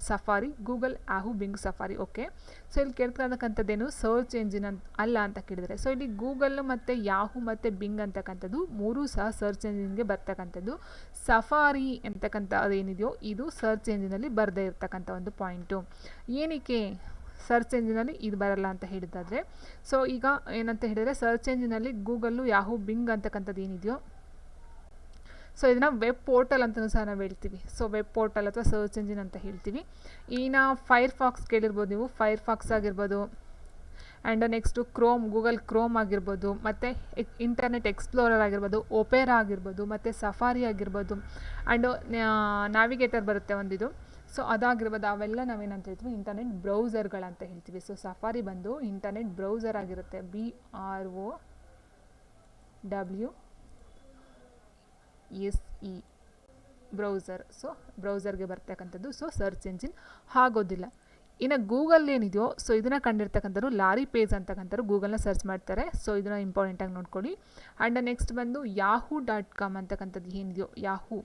safari. Google, Yahoo, being, safari. Okay. So ಇಲ್ಲಿ ಕೇಳ್ತಕ್ಕಂಥದ್ದೇನು ಸರ್ಚ್ ಎಂಜಿನ್ ಅಲ್ಲ ಅಂತ ಕೇಳಿದರೆ, ಸೊ ಇಲ್ಲಿ ಗೂಗಲ್ ಮತ್ತು ಯಾಹೂ ಮತ್ತು ಬಿಂಗ್ ಅಂತಕ್ಕಂಥದ್ದು ಮೂರೂ ಸಹ ಸರ್ಚ್ ಎಂಜಿನ್ಗೆ ಬರ್ತಕ್ಕಂಥದ್ದು. ಸಫಾರಿ ಅಂತಕ್ಕಂಥ ಅದೇನಿದೆಯೋ ಇದು ಸರ್ಚ್ ಎಂಜಿನಲ್ಲಿ ಬರದೇ ಇರ್ತಕ್ಕಂಥ ಒಂದು ಪಾಯಿಂಟು. ಏನಕ್ಕೆ ಸರ್ಚ್ ಎಂಜಿನಲ್ಲಿ ಇದು ಬರಲ್ಲ ಅಂತ ಹೇಳಿದ್ದಾದರೆ, ಸೊ ಈಗ ಏನಂತ ಹೇಳಿದರೆ ಸರ್ಚ್ ಎಂಜಿನಲ್ಲಿ ಗೂಗಲ್ಲು, ಯಾಹೂ, ಬಿಂಗ್ ಅಂತಕ್ಕಂಥದ್ದು ಏನಿದೆಯೋ ಸೊ ಇದನ್ನು ವೆಬ್ ಪೋರ್ಟಲ್ ಅಂತಲೂ ಸಹ ನಾವು ಹೇಳ್ತೀವಿ. ಸೊ ವೆಬ್ ಪೋರ್ಟಲ್ ಅಥವಾ ಸರ್ಚ್ ಎಂಜಿನ್ ಅಂತ ಹೇಳ್ತೀವಿ. ಇನ್ನು ಫೈರ್ಫಾಕ್ಸ್ ಕೇಳಿರ್ಬೋದು ನೀವು, ಫೈರ್ಫಾಕ್ಸ್ ಆಗಿರ್ಬೋದು. And next Chrome, Google Chrome ಆಗಿರ್ಬೋದು, ಮತ್ತು ಇಂಟರ್ನೆಟ್ ಎಕ್ಸ್ಪ್ಲೋರರ್ ಆಗಿರ್ಬೋದು, ಒಪೇರಾ ಆಗಿರ್ಬೋದು, ಮತ್ತು ಸಫಾರಿ ಆಗಿರ್ಬೋದು. ಆ್ಯಂಡ್ ನ್ಯಾವಿಗೇಟರ್ ಬರುತ್ತೆ ಒಂದಿದು. ಸೊ ಅದಾಗಿರ್ಬೋದು. ಅವೆಲ್ಲ ನಾವೇನಂತ ಹೇಳ್ತೀವಿ ಇಂಟರ್ನೆಟ್ ಬ್ರೌಸರ್ಗಳಂತ ಹೇಳ್ತೀವಿ. ಸೊ ಸಫಾರಿ ಬಂದು ಇಂಟರ್ನೆಟ್ ಬ್ರೌಸರ್ ಆಗಿರುತ್ತೆ. BROWSE browser. ಸೊ ಬ್ರೌಸರ್ಗೆ ಬರ್ತಕ್ಕಂಥದ್ದು. ಸೊ ಸರ್ಚ್ ಎಂಜಿನ್ ಆಗೋದಿಲ್ಲ. ಇನ್ನು ಗೂಗಲ್ ಏನಿದೆಯೋ ಸೊ ಇದನ್ನು ಕಂಡಿರ್ತಕ್ಕಂಥವ್ರು ಲಾರಿ ಪೇಜ್ ಅಂತಕ್ಕಂಥವ್ರು ಗೂಗಲ್ನ ಸರ್ಚ್ ಮಾಡ್ತಾರೆ. ಸೊ ಇದನ್ನು ಇಂಪಾರ್ಟೆಂಟಾಗಿ ನೋಡ್ಕೊಳ್ಳಿ. ಆ್ಯಂಡ್ ನೆಕ್ಸ್ಟ್ ಬಂದು yahoo.com ಅಂತಕ್ಕಂಥದ್ದು ಏನಿದೆಯೋ ಯಾಹೂ,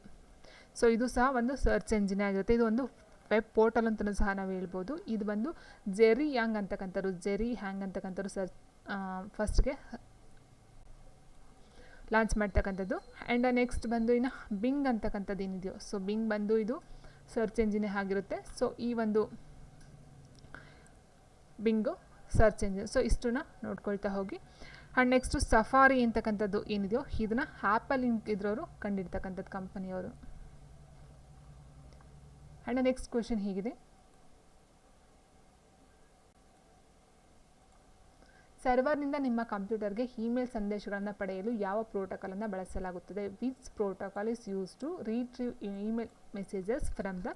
ಸೊ ಇದು ಸಹ ಒಂದು ಸರ್ಚ್ ಎಂಜಿನ್ ಆಗಿರುತ್ತೆ. ಇದು ಒಂದು ವೆಬ್ ಪೋರ್ಟಲ್ ಅಂತಲೂ ಸಹ ನಾವು ಹೇಳ್ಬೋದು. ಇದು ಬಂದು ಜೆರಿ ಹ್ಯಾಂಗ್ ಅಂತಕ್ಕಂಥವ್ರು ಸರ್ಚ್ ಫಸ್ಟ್ಗೆ ಲಾಂಚ್ ಮಾಡ್ತಕ್ಕಂಥದ್ದು. ಆ್ಯಂಡ್ ನೆಕ್ಸ್ಟ್ ಬಂದು ಇನ್ನು ಬಿಂಗ್ ಅಂತಕ್ಕಂಥದ್ದು ಏನಿದೆಯೋ ಸೊ ಬಿಂಗ್ ಬಂದು ಇದು ಸರ್ಚ್ ಎಂಜಿನೇ ಆಗಿರುತ್ತೆ. ಸೊ ಈ ಒಂದು ಬಿಂಗು ಸರ್ಚ್ ಎಂಜಿನ್. ಸೊ ಇಷ್ಟನ್ನ ನೋಡ್ಕೊಳ್ತಾ ಹೋಗಿ. ಆ್ಯಂಡ್ ನೆಕ್ಸ್ಟು ಸಫಾರಿ ಅಂತಕ್ಕಂಥದ್ದು ಏನಿದೆಯೋ ಇದನ್ನು ಆ್ಯಪಲ್ ಇಂಕ್ ಇದ್ರವರು ಕಂಡಿರ್ತಕ್ಕಂಥದ್ದು ಕಂಪನಿಯವರು. ಆ್ಯಂಡ್ ನೆಕ್ಸ್ಟ್ ಕ್ವೆಶನ್ ಹೀಗಿದೆ, ಸರ್ವರ್ನಿಂದ ನಿಮ್ಮ ಕಂಪ್ಯೂಟರ್ಗೆ ಇಮೇಲ್ ಸಂದೇಶಗಳನ್ನು ಪಡೆಯಲು ಯಾವ ಪ್ರೋಟೋಕಾಲನ್ನು ಬಳಸಲಾಗುತ್ತದೆ? Which protocol is use to retrieve email messages from the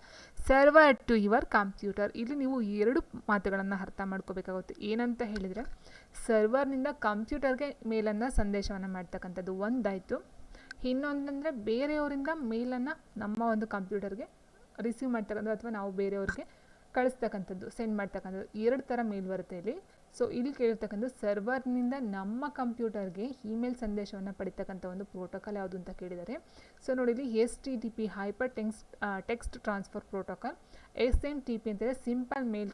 server to your computer? ಇಲ್ಲಿ ನೀವು 2 ಮಾತುಗಳನ್ನು ಅರ್ಥ ಮಾಡ್ಕೋಬೇಕಾಗುತ್ತೆ. ಏನಂತ ಹೇಳಿದರೆ ಸರ್ವರ್ನಿಂದ ಕಂಪ್ಯೂಟರ್ಗೆ ಮೇಲನ್ನು ಸಂದೇಶವನ್ನು ಮಾಡ್ತಕ್ಕಂಥದ್ದು ಒಂದಾಯಿತು. ಇನ್ನೊಂದಂದರೆ ಬೇರೆಯವರಿಂದ ಮೇಲನ್ನು ನಮ್ಮ ಒಂದು ಕಂಪ್ಯೂಟರ್ಗೆ ರಿಸೀವ್ ಮಾಡ್ತಕ್ಕಂಥದ್ದು ಅಥವಾ ನಾವು ಬೇರೆಯವ್ರಿಗೆ ಕಳಿಸ್ತಕ್ಕಂಥದ್ದು, ಸೆಂಡ್ ಮಾಡ್ತಕ್ಕಂಥದ್ದು. 2 ಥರ ಮೇಲ್ ಬರುತ್ತೆ ಇಲ್ಲಿ. ಸೊ ಇಲ್ಲಿ ಕೇಳಿರ್ತಕ್ಕಂಥ ಸರ್ವರ್ನಿಂದ ನಮ್ಮ ಕಂಪ್ಯೂಟರ್ಗೆ ಇಮೇಲ್ ಸಂದೇಶವನ್ನು ಪಡಿತಕ್ಕಂಥ ಒಂದು ಪ್ರೋಟೋಕಾಲ್ ಯಾವುದು ಅಂತ ಕೇಳಿದ್ದಾರೆ. ಸೊ ನೋಡಿ ಇಲ್ಲಿ HTTP hyper text transfer protocol, SMTP ಅಂತೇಳಿ simple mail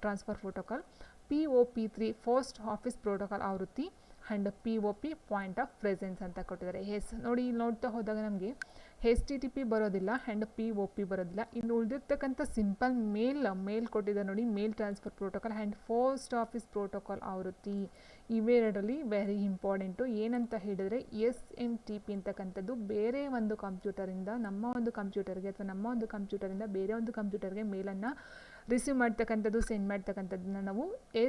transfer protocol, POP3 post office protocol ಆವೃತ್ತಿ, and POP point of presence ಅಂತ ಕೊಟ್ಟಿದ್ದಾರೆ. ನೋಡಿ ಇಲ್ಲಿ ನೋಡ್ತಾ ಹೋದಾಗ ನಮಗೆ HTTP ಬರೋದಿಲ್ಲ ಆ್ಯಂಡ್ POP ಬರೋದಿಲ್ಲ. ಇನ್ನು ಉಳಿದಿರ್ತಕ್ಕಂಥ ಸಿಂಪಲ್ ಮೇಲ್ ಕೊಟ್ಟಿದ್ದಾರೆ ನೋಡಿ, mail transfer protocol and post office protocol ಆವೃತ್ತಿ. ಇವೆರಡರಲ್ಲಿ ವೆರಿ ಇಂಪಾರ್ಟೆಂಟು. ಏನಂತ ಹೇಳಿದರೆ SMTP ಅಂತಕ್ಕಂಥದ್ದು ಬೇರೆ ಒಂದು ಕಂಪ್ಯೂಟರಿಂದ ನಮ್ಮ ಒಂದು ಕಂಪ್ಯೂಟರ್ಗೆ ಅಥವಾ ನಮ್ಮ ಒಂದು ಕಂಪ್ಯೂಟರಿಂದ ಬೇರೆ ಒಂದು ಕಂಪ್ಯೂಟರ್ಗೆ ಮೇಲನ್ನು ರಿಸೀವ್ ಮಾಡ್ತಕ್ಕಂಥದ್ದು, ಸೆಂಡ್ ಮಾಡ್ತಕ್ಕಂಥದ್ದನ್ನ ನಾವು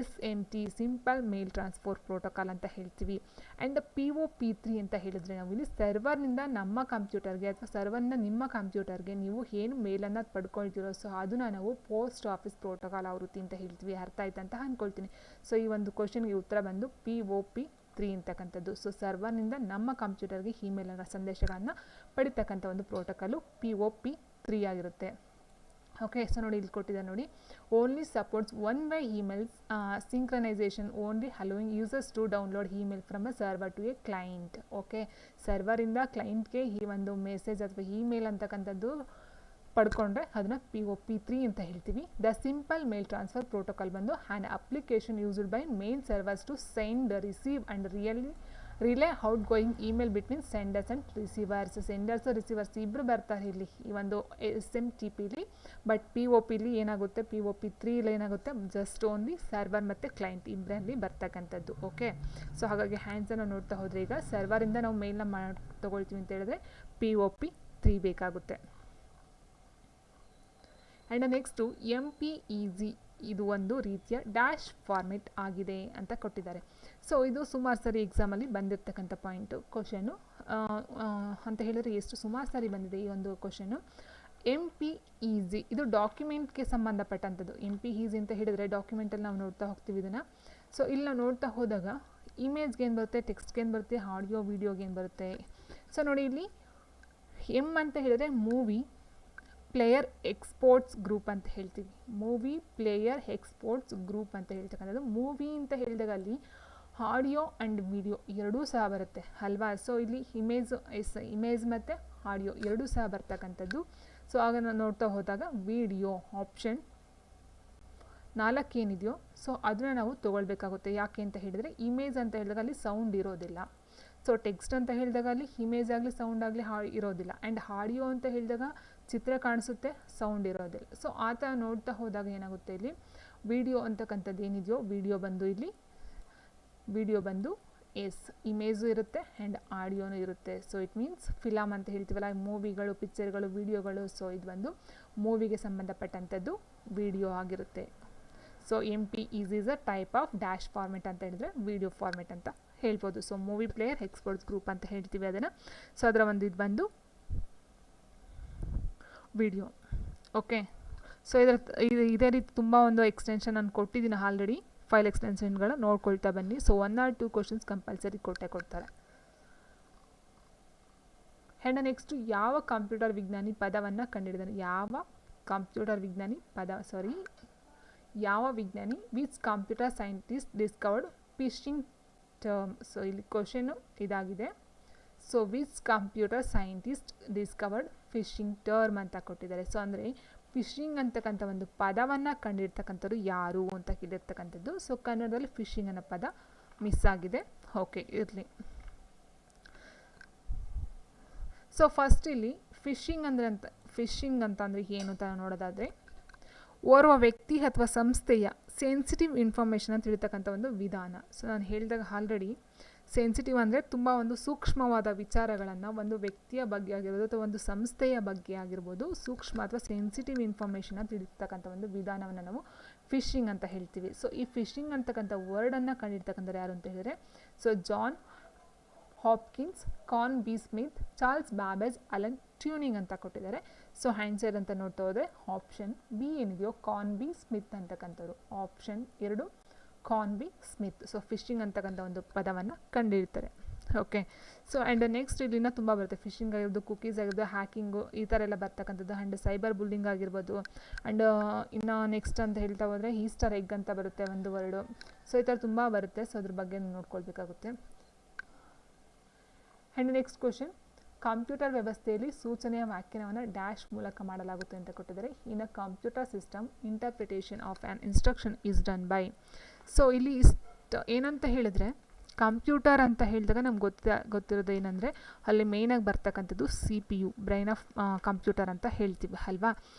SMT simple mail transfer protocol ಅಂತ ಹೇಳ್ತೀವಿ. ಆ್ಯಂಡ್ POP3 ಅಂತ ಹೇಳಿದರೆ ನಾವು ಇಲ್ಲಿ ಸರ್ವರ್ನಿಂದ ನಮ್ಮ ಕಂಪ್ಯೂಟರ್ಗೆ ಅಥವಾ ಸರ್ವರ್ನ ನಿಮ್ಮ ಕಂಪ್ಯೂಟರ್ಗೆ ನೀವು ಏನು ಮೇಲನ್ನು ಪಡ್ಕೊಳ್ತೀರೋ ಸೊ ಅದನ್ನು ನಾವು ಪೋಸ್ಟ್ ಆಫೀಸ್ ಪ್ರೋಟೋಕಾಲ್ ಆವೃತ್ತಿ ಅಂತ ಹೇಳ್ತೀವಿ. ಅರ್ಥ ಆಯ್ತು ಅಂತ ಅಂದ್ಕೊಳ್ತೀನಿ. ಸೊ ಈ ಒಂದು ಕ್ವಶನ್ಗೆ ಉತ್ತರ ಬಂದು POP3 ಅಂತಕ್ಕಂಥದ್ದು. ಸೊ ಸರ್ವರ್ನಿಂದ ನಮ್ಮ ಕಂಪ್ಯೂಟರ್ಗೆ ಇಮೇಲ್ ಸಂದೇಶಗಳನ್ನು ಪಡಿತಕ್ಕಂಥ ಒಂದು ಪ್ರೋಟೋಕಾಲು POP3 ಆಗಿರುತ್ತೆ. ಓಕೆ. ಸೊ ನೋಡಿ ಇಲ್ಲಿ ಕೊಟ್ಟಿದ್ದಾರೆ ನೋಡಿ, only supports one way emails synchronization only allowing users to download email from a server to a client. Okay. ಸರ್ವರಿಂದ ಕ್ಲೈಂಟ್ಗೆ ಈ ಒಂದು ಮೆಸೇಜ್ ಅಥವಾ ಇಮೇಲ್ ಅಂತಕ್ಕಂಥದ್ದು ಪಡ್ಕೊಂಡ್ರೆ ಅದನ್ನು POP3 ಅಂತ ಹೇಳ್ತೀವಿ. The simple mail transfer protocol ಬಂದು an application used by mail servers to send, receive and relay outgoing email between senders and receivers. Senders receivers ಇಬ್ಬರು ಬರ್ತಾರೆ ಇಲ್ಲಿ ಈ ಒಂದು SMTPಲಿ. ಬಟ್ POPಲಿ ಏನಾಗುತ್ತೆ, POP3 ಏನಾಗುತ್ತೆ, ಜಸ್ಟ್ ಓನ್ಲಿ ಸರ್ವರ್ ಮತ್ತು ಕ್ಲೈಂಟ್ ಇಬ್ಬರಲ್ಲಿ ಬರ್ತಕ್ಕಂಥದ್ದು. ಓಕೆ, ಸೊ ಹಾಗಾಗಿ ಹ್ಯಾಂಡ್ಸನ್ನು ನೋಡ್ತಾ ಹೋದರೆ ಈಗ ಸರ್ವರಿಂದ ನಾವು ಮೇಲ್ನ ತೊಗೊಳ್ತೀವಿ ಅಂತ ಹೇಳಿದ್ರೆ POP3 ಬೇಕಾಗುತ್ತೆ. ಆ್ಯಂಡ್ ನೆಕ್ಸ್ಟು MPEG ಇದು ಒಂದು ರೀತಿಯ ಡ್ಯಾಶ್ ಫಾರ್ಮೆಟ್ ಆಗಿದೆ ಅಂತ ಕೊಟ್ಟಿದ್ದಾರೆ. ಸೊ ಇದು ಸುಮಾರು ಸಾರಿ ಎಕ್ಸಾಮಲ್ಲಿ ಬಂದಿರತಕ್ಕಂಥ ಪಾಯಿಂಟು ಕ್ವಶನು ಅಂತ ಹೇಳಿದ್ರೆ ಎಷ್ಟು ಸುಮಾರು ಸಾರಿ ಬಂದಿದೆ ಈ ಒಂದು ಕ್ವಶನು. MPEG ಇದು ಡಾಕ್ಯುಮೆಂಟ್ಗೆ ಸಂಬಂಧಪಟ್ಟಂಥದ್ದು. MPEG ಅಂತ ಹೇಳಿದರೆ ಡಾಕ್ಯುಮೆಂಟಲ್ಲಿ ನಾವು ನೋಡ್ತಾ ಹೋಗ್ತೀವಿ ಇದನ್ನು. ಸೊ ಇಲ್ಲಿ ನಾವು ನೋಡ್ತಾ ಹೋದಾಗ ಇಮೇಜ್ಗೆ ಏನು ಬರುತ್ತೆ, ಟೆಕ್ಸ್ಟ್ಗೆ ಏನು ಬರುತ್ತೆ, ಆಡಿಯೋ ವಿಡಿಯೋಗೆ ಏನು ಬರುತ್ತೆ. ಸೊ ನೋಡಿ ಇಲ್ಲಿ ಅಂತ ಹೇಳಿದ್ರೆ ಮೂವಿ ಪ್ಲೇಯರ್ ಎಕ್ಸ್ಪೋರ್ಟ್ಸ್ ಗ್ರೂಪ್ ಅಂತ ಹೇಳ್ತೀವಿ. ಮೂವಿ ಪ್ಲೇಯರ್ ಎಕ್ಸ್ಪೋರ್ಟ್ಸ್ ಗ್ರೂಪ್ ಅಂತ ಹೇಳ್ತಕ್ಕಂಥದ್ದು. ಮೂವಿ ಅಂತ ಹೇಳಿದಾಗ ಅಲ್ಲಿ ಆಡಿಯೋ ಆ್ಯಂಡ್ ವಿಡಿಯೋ ಎರಡೂ ಸಹ ಬರುತ್ತೆ ಅಲ್ವಾ. ಸೊ ಇಲ್ಲಿ ಇಮೇಜ್ ಮತ್ತು ಆಡಿಯೋ ಎರಡೂ ಸಹ ಬರ್ತಕ್ಕಂಥದ್ದು. ಸೊ ಆಗ ನಾವು ನೋಡ್ತಾ ಹೋದಾಗ ವಿಡಿಯೋ ಆಪ್ಷನ್ 4 ಏನಿದೆಯೋ ಸೊ ಅದನ್ನು ನಾವು ತೊಗೊಳ್ಬೇಕಾಗುತ್ತೆ. ಯಾಕೆ ಅಂತ ಹೇಳಿದರೆ ಇಮೇಜ್ ಅಂತ ಹೇಳಿದಾಗ ಅಲ್ಲಿ ಸೌಂಡ್ ಇರೋದಿಲ್ಲ. ಸೊ ಟೆಕ್ಸ್ಟ್ ಅಂತ ಹೇಳಿದಾಗ ಅಲ್ಲಿ ಇಮೇಜ್ ಆಗಲಿ ಸೌಂಡ್ ಆಗಲಿ ಇರೋದಿಲ್ಲ. ಆ್ಯಂಡ್ ಆಡಿಯೋ ಅಂತ ಹೇಳಿದಾಗ ಚಿತ್ರ ಕಾಣಿಸುತ್ತೆ, ಸೌಂಡ್ ಇರೋದಿಲ್ಲ. ಸೊ ಆ ಥರ ನೋಡ್ತಾ ಹೋದಾಗ ಏನಾಗುತ್ತೆ ಇಲ್ಲಿ ವಿಡಿಯೋ ಅಂತಕ್ಕಂಥದ್ದು ಏನಿದೆಯೋ ವಿಡಿಯೋ ಬಂದು ಇಲ್ಲಿ ವಿಡಿಯೋ ಬಂದು ಇಮೇಜು ಇರುತ್ತೆ ಆ್ಯಂಡ್ ಆಡಿಯೋನೂ ಇರುತ್ತೆ. ಸೊ ಇಟ್ ಮೀನ್ಸ್ ಫಿಲಮ್ ಅಂತ ಹೇಳ್ತೀವಲ್ಲ, ಮೂವಿಗಳು, ಪಿಕ್ಚರ್ಗಳು, ವಿಡಿಯೋಗಳು. ಸೊ ಇದು ಬಂದು ಮೂವಿಗೆ ಸಂಬಂಧಪಟ್ಟಂಥದ್ದು ವಿಡಿಯೋ ಆಗಿರುತ್ತೆ. So MPEG is a type of dash format ಅಂತ ಹೇಳಿದ್ರೆ ವಿಡಿಯೋ ಫಾರ್ಮೆಟ್ ಅಂತ ಹೇಳ್ಬೋದು. So movie player exports group ಅಂತ ಹೇಳ್ತೀವಿ ಅದನ್ನು. ಸೊ ಅದರ ಒಂದು ಇದು ಬಂದು ವಿಡಿಯೋ. ಓಕೆ, ಸೊ ಇದೇ ರೀತಿ ತುಂಬ ಒಂದು ಎಕ್ಸ್ಟೆನ್ಷನ್ ನಾನು ಕೊಟ್ಟಿದ್ದೀನಿ ಆಲ್ರೆಡಿ. ಫೈಲ್ ಎಕ್ಸ್ಟೆನ್ಷನ್ಗಳು ನೋಡ್ಕೊಳ್ತಾ ಬನ್ನಿ. ಸೊ 1 or 2 ಕ್ವಶನ್ಸ್ ಕಂಪಲ್ಸರಿ ಕೊಡ್ತಾರೆ. ಆ್ಯಂಡ್ ನೆಕ್ಸ್ಟು ಯಾವ ಕಂಪ್ಯೂಟರ್ ವಿಜ್ಞಾನಿ ಪದವನ್ನು ಕಂಡುಹಿಡಿದಾನೆ? ಯಾವ ವಿಜ್ಞಾನಿ which computer scientist discovered phishing term? So ಇಲ್ಲಿ ಕ್ವಶನು ಇದಾಗಿದೆ. So which computer scientist discovered phishing term ಅಂತ ಕೊಟ್ಟಿದ್ದಾರೆ. ಸೊ ಅಂದರೆ ಫಿಶಿಂಗ್ ಅಂತಕ್ಕಂಥ ಒಂದು ಪದವನ್ನು ಕಂಡಿರ್ತಕ್ಕಂಥವ್ರು ಯಾರು ಅಂತ ಕೇಳಿರ್ತಕ್ಕಂಥದ್ದು. ಸೊ ಕನ್ನಡದಲ್ಲಿ ಫಿಶಿಂಗ್ ಅನ್ನೋ ಪದ ಮಿಸ್ ಆಗಿದೆ. ಓಕೆ, ಇರಲಿ. ಸೊ ಫಸ್ಟ್ ಇಲ್ಲಿ ಫಿಶಿಂಗ್ ಅಂತಂದರೆ ಏನು ಅಂತ ನೋಡೋದಾದರೆ ಓರ್ವ ವ್ಯಕ್ತಿ ಅಥವಾ ಸಂಸ್ಥೆಯ ಸೆನ್ಸಿಟಿವ್ ಇನ್ಫಾರ್ಮೇಷನ್ ಅಂತ ಹೇಳ್ತಕ್ಕಂಥ ಒಂದು ವಿಧಾನ. ಸೊ ನಾನು ಹೇಳಿದಾಗ ಆಲ್ರೆಡಿ ಸೆನ್ಸಿಟಿವ್ ಅಂದರೆ ತುಂಬ ಒಂದು ಸೂಕ್ಷ್ಮವಾದ ವಿಚಾರಗಳನ್ನು ಒಂದು ವ್ಯಕ್ತಿಯ ಬಗ್ಗೆ ಆಗಿರ್ಬೋದು ಅಥವಾ ಒಂದು ಸಂಸ್ಥೆಯ ಬಗ್ಗೆ ಆಗಿರ್ಬೋದು ಸೂಕ್ಷ್ಮ ಅಥವಾ ಸೆನ್ಸಿಟಿವ್ ಇನ್ಫಾರ್ಮೇಷನ್ನ ತಿಳಿಸ್ತಕ್ಕಂಥ ಒಂದು ವಿಧಾನವನ್ನು ನಾವು ಫಿಶಿಂಗ್ ಅಂತ ಹೇಳ್ತೀವಿ. ಸೊ ಈ ಫಿಶಿಂಗ್ ಅಂತಕ್ಕಂಥ ವರ್ಡನ್ನು ಕಂಡಿರ್ತಕ್ಕಂಥ ಯಾರು ಅಂತ ಹೇಳಿದರೆ so John Hopkins, Con B Smith, Charles Babbage, Alan Turing ಅಂತ ಕೊಟ್ಟಿದ್ದಾರೆ. ಸೊ ಆನ್ಸರ್ ಅಂತ ನೋಡ್ತಾ ಹೋದರೆ ಆಪ್ಷನ್ ಬಿ ಏನಿದೆಯೋ ಕಾನ್ ಬಿ ಸ್ಮಿತ್ ಅಂತಕ್ಕಂಥವ್ರು. ಆಪ್ಷನ್ 2 ಕಾನ್ ಬಿ ಸ್ಮಿತ್. ಸೊ ಫಿಶಿಂಗ್ ಅಂತಕ್ಕಂಥ ಒಂದು ಪದವನ್ನು ಕಂಡುಹಿಡ್ತಾರೆ. ಓಕೆ, ಸೊ ಆ್ಯಂಡ್ ನೆಕ್ಸ್ಟ್ ಇಲ್ಲಿನ ತುಂಬ ಬರುತ್ತೆ. ಫಿಶಿಂಗ್ ಆಗಿರ್ಬೋದು, ಕುಕೀಸ್ ಆಗಿರ್ಬೋದು, ಹ್ಯಾಕಿಂಗು ಈ ಥರ ಎಲ್ಲ ಬರ್ತಕ್ಕಂಥದ್ದು. ಆ್ಯಂಡ್ ಸೈಬರ್ ಬುಲ್ಲಿಂಗ್ ಆಗಿರ್ಬೋದು. ಆ್ಯಂಡ್ ಇನ್ನು ನೆಕ್ಸ್ಟ್ ಅಂತ ಹೇಳ್ತಾ ಹೋದರೆ ಈಸ್ಟರ್ ಎಗ್ ಅಂತ ಬರುತ್ತೆ ಒಂದು ವರ್ಡು. ಸೊ ಈ ಥರ ತುಂಬ ಬರುತ್ತೆ. ಸೊ ಅದ್ರ ಬಗ್ಗೆ ನೋಡ್ಕೊಳ್ಬೇಕಾಗುತ್ತೆ. ಆ್ಯಂಡ್ ನೆಕ್ಸ್ಟ್ ಕ್ವಶನ್, ಕಂಪ್ಯೂಟರ್ ವ್ಯವಸ್ಥೆಯಲ್ಲಿ ಸೂಚನೆಯ ವ್ಯಾಖ್ಯಾನವನ್ನು ಡ್ಯಾಶ್ ಮೂಲಕ ಮಾಡಲಾಗುತ್ತೆ ಅಂತ ಕೊಟ್ಟಿದ್ದಾರೆ. In a computer system interpretation of an instruction is done by. So ಇಲ್ಲಿ ಏನಂತ ಹೇಳಿದ್ರೆ ಕಂಪ್ಯೂಟರ್ ಅಂತ ಹೇಳಿದಾಗ ನಮ್ಗೆ ಗೊತ್ತಿರೋದು ಏನಂದರೆ ಅಲ್ಲಿ ಮೇಯ್ನಾಗಿ ಬರ್ತಕ್ಕಂಥದ್ದು CPU, ಬ್ರೈನ್ ಆಫ್ ಕಂಪ್ಯೂಟರ್ ಅಂತ ಹೇಳ್ತೀವಿ ಅಲ್ವಾ.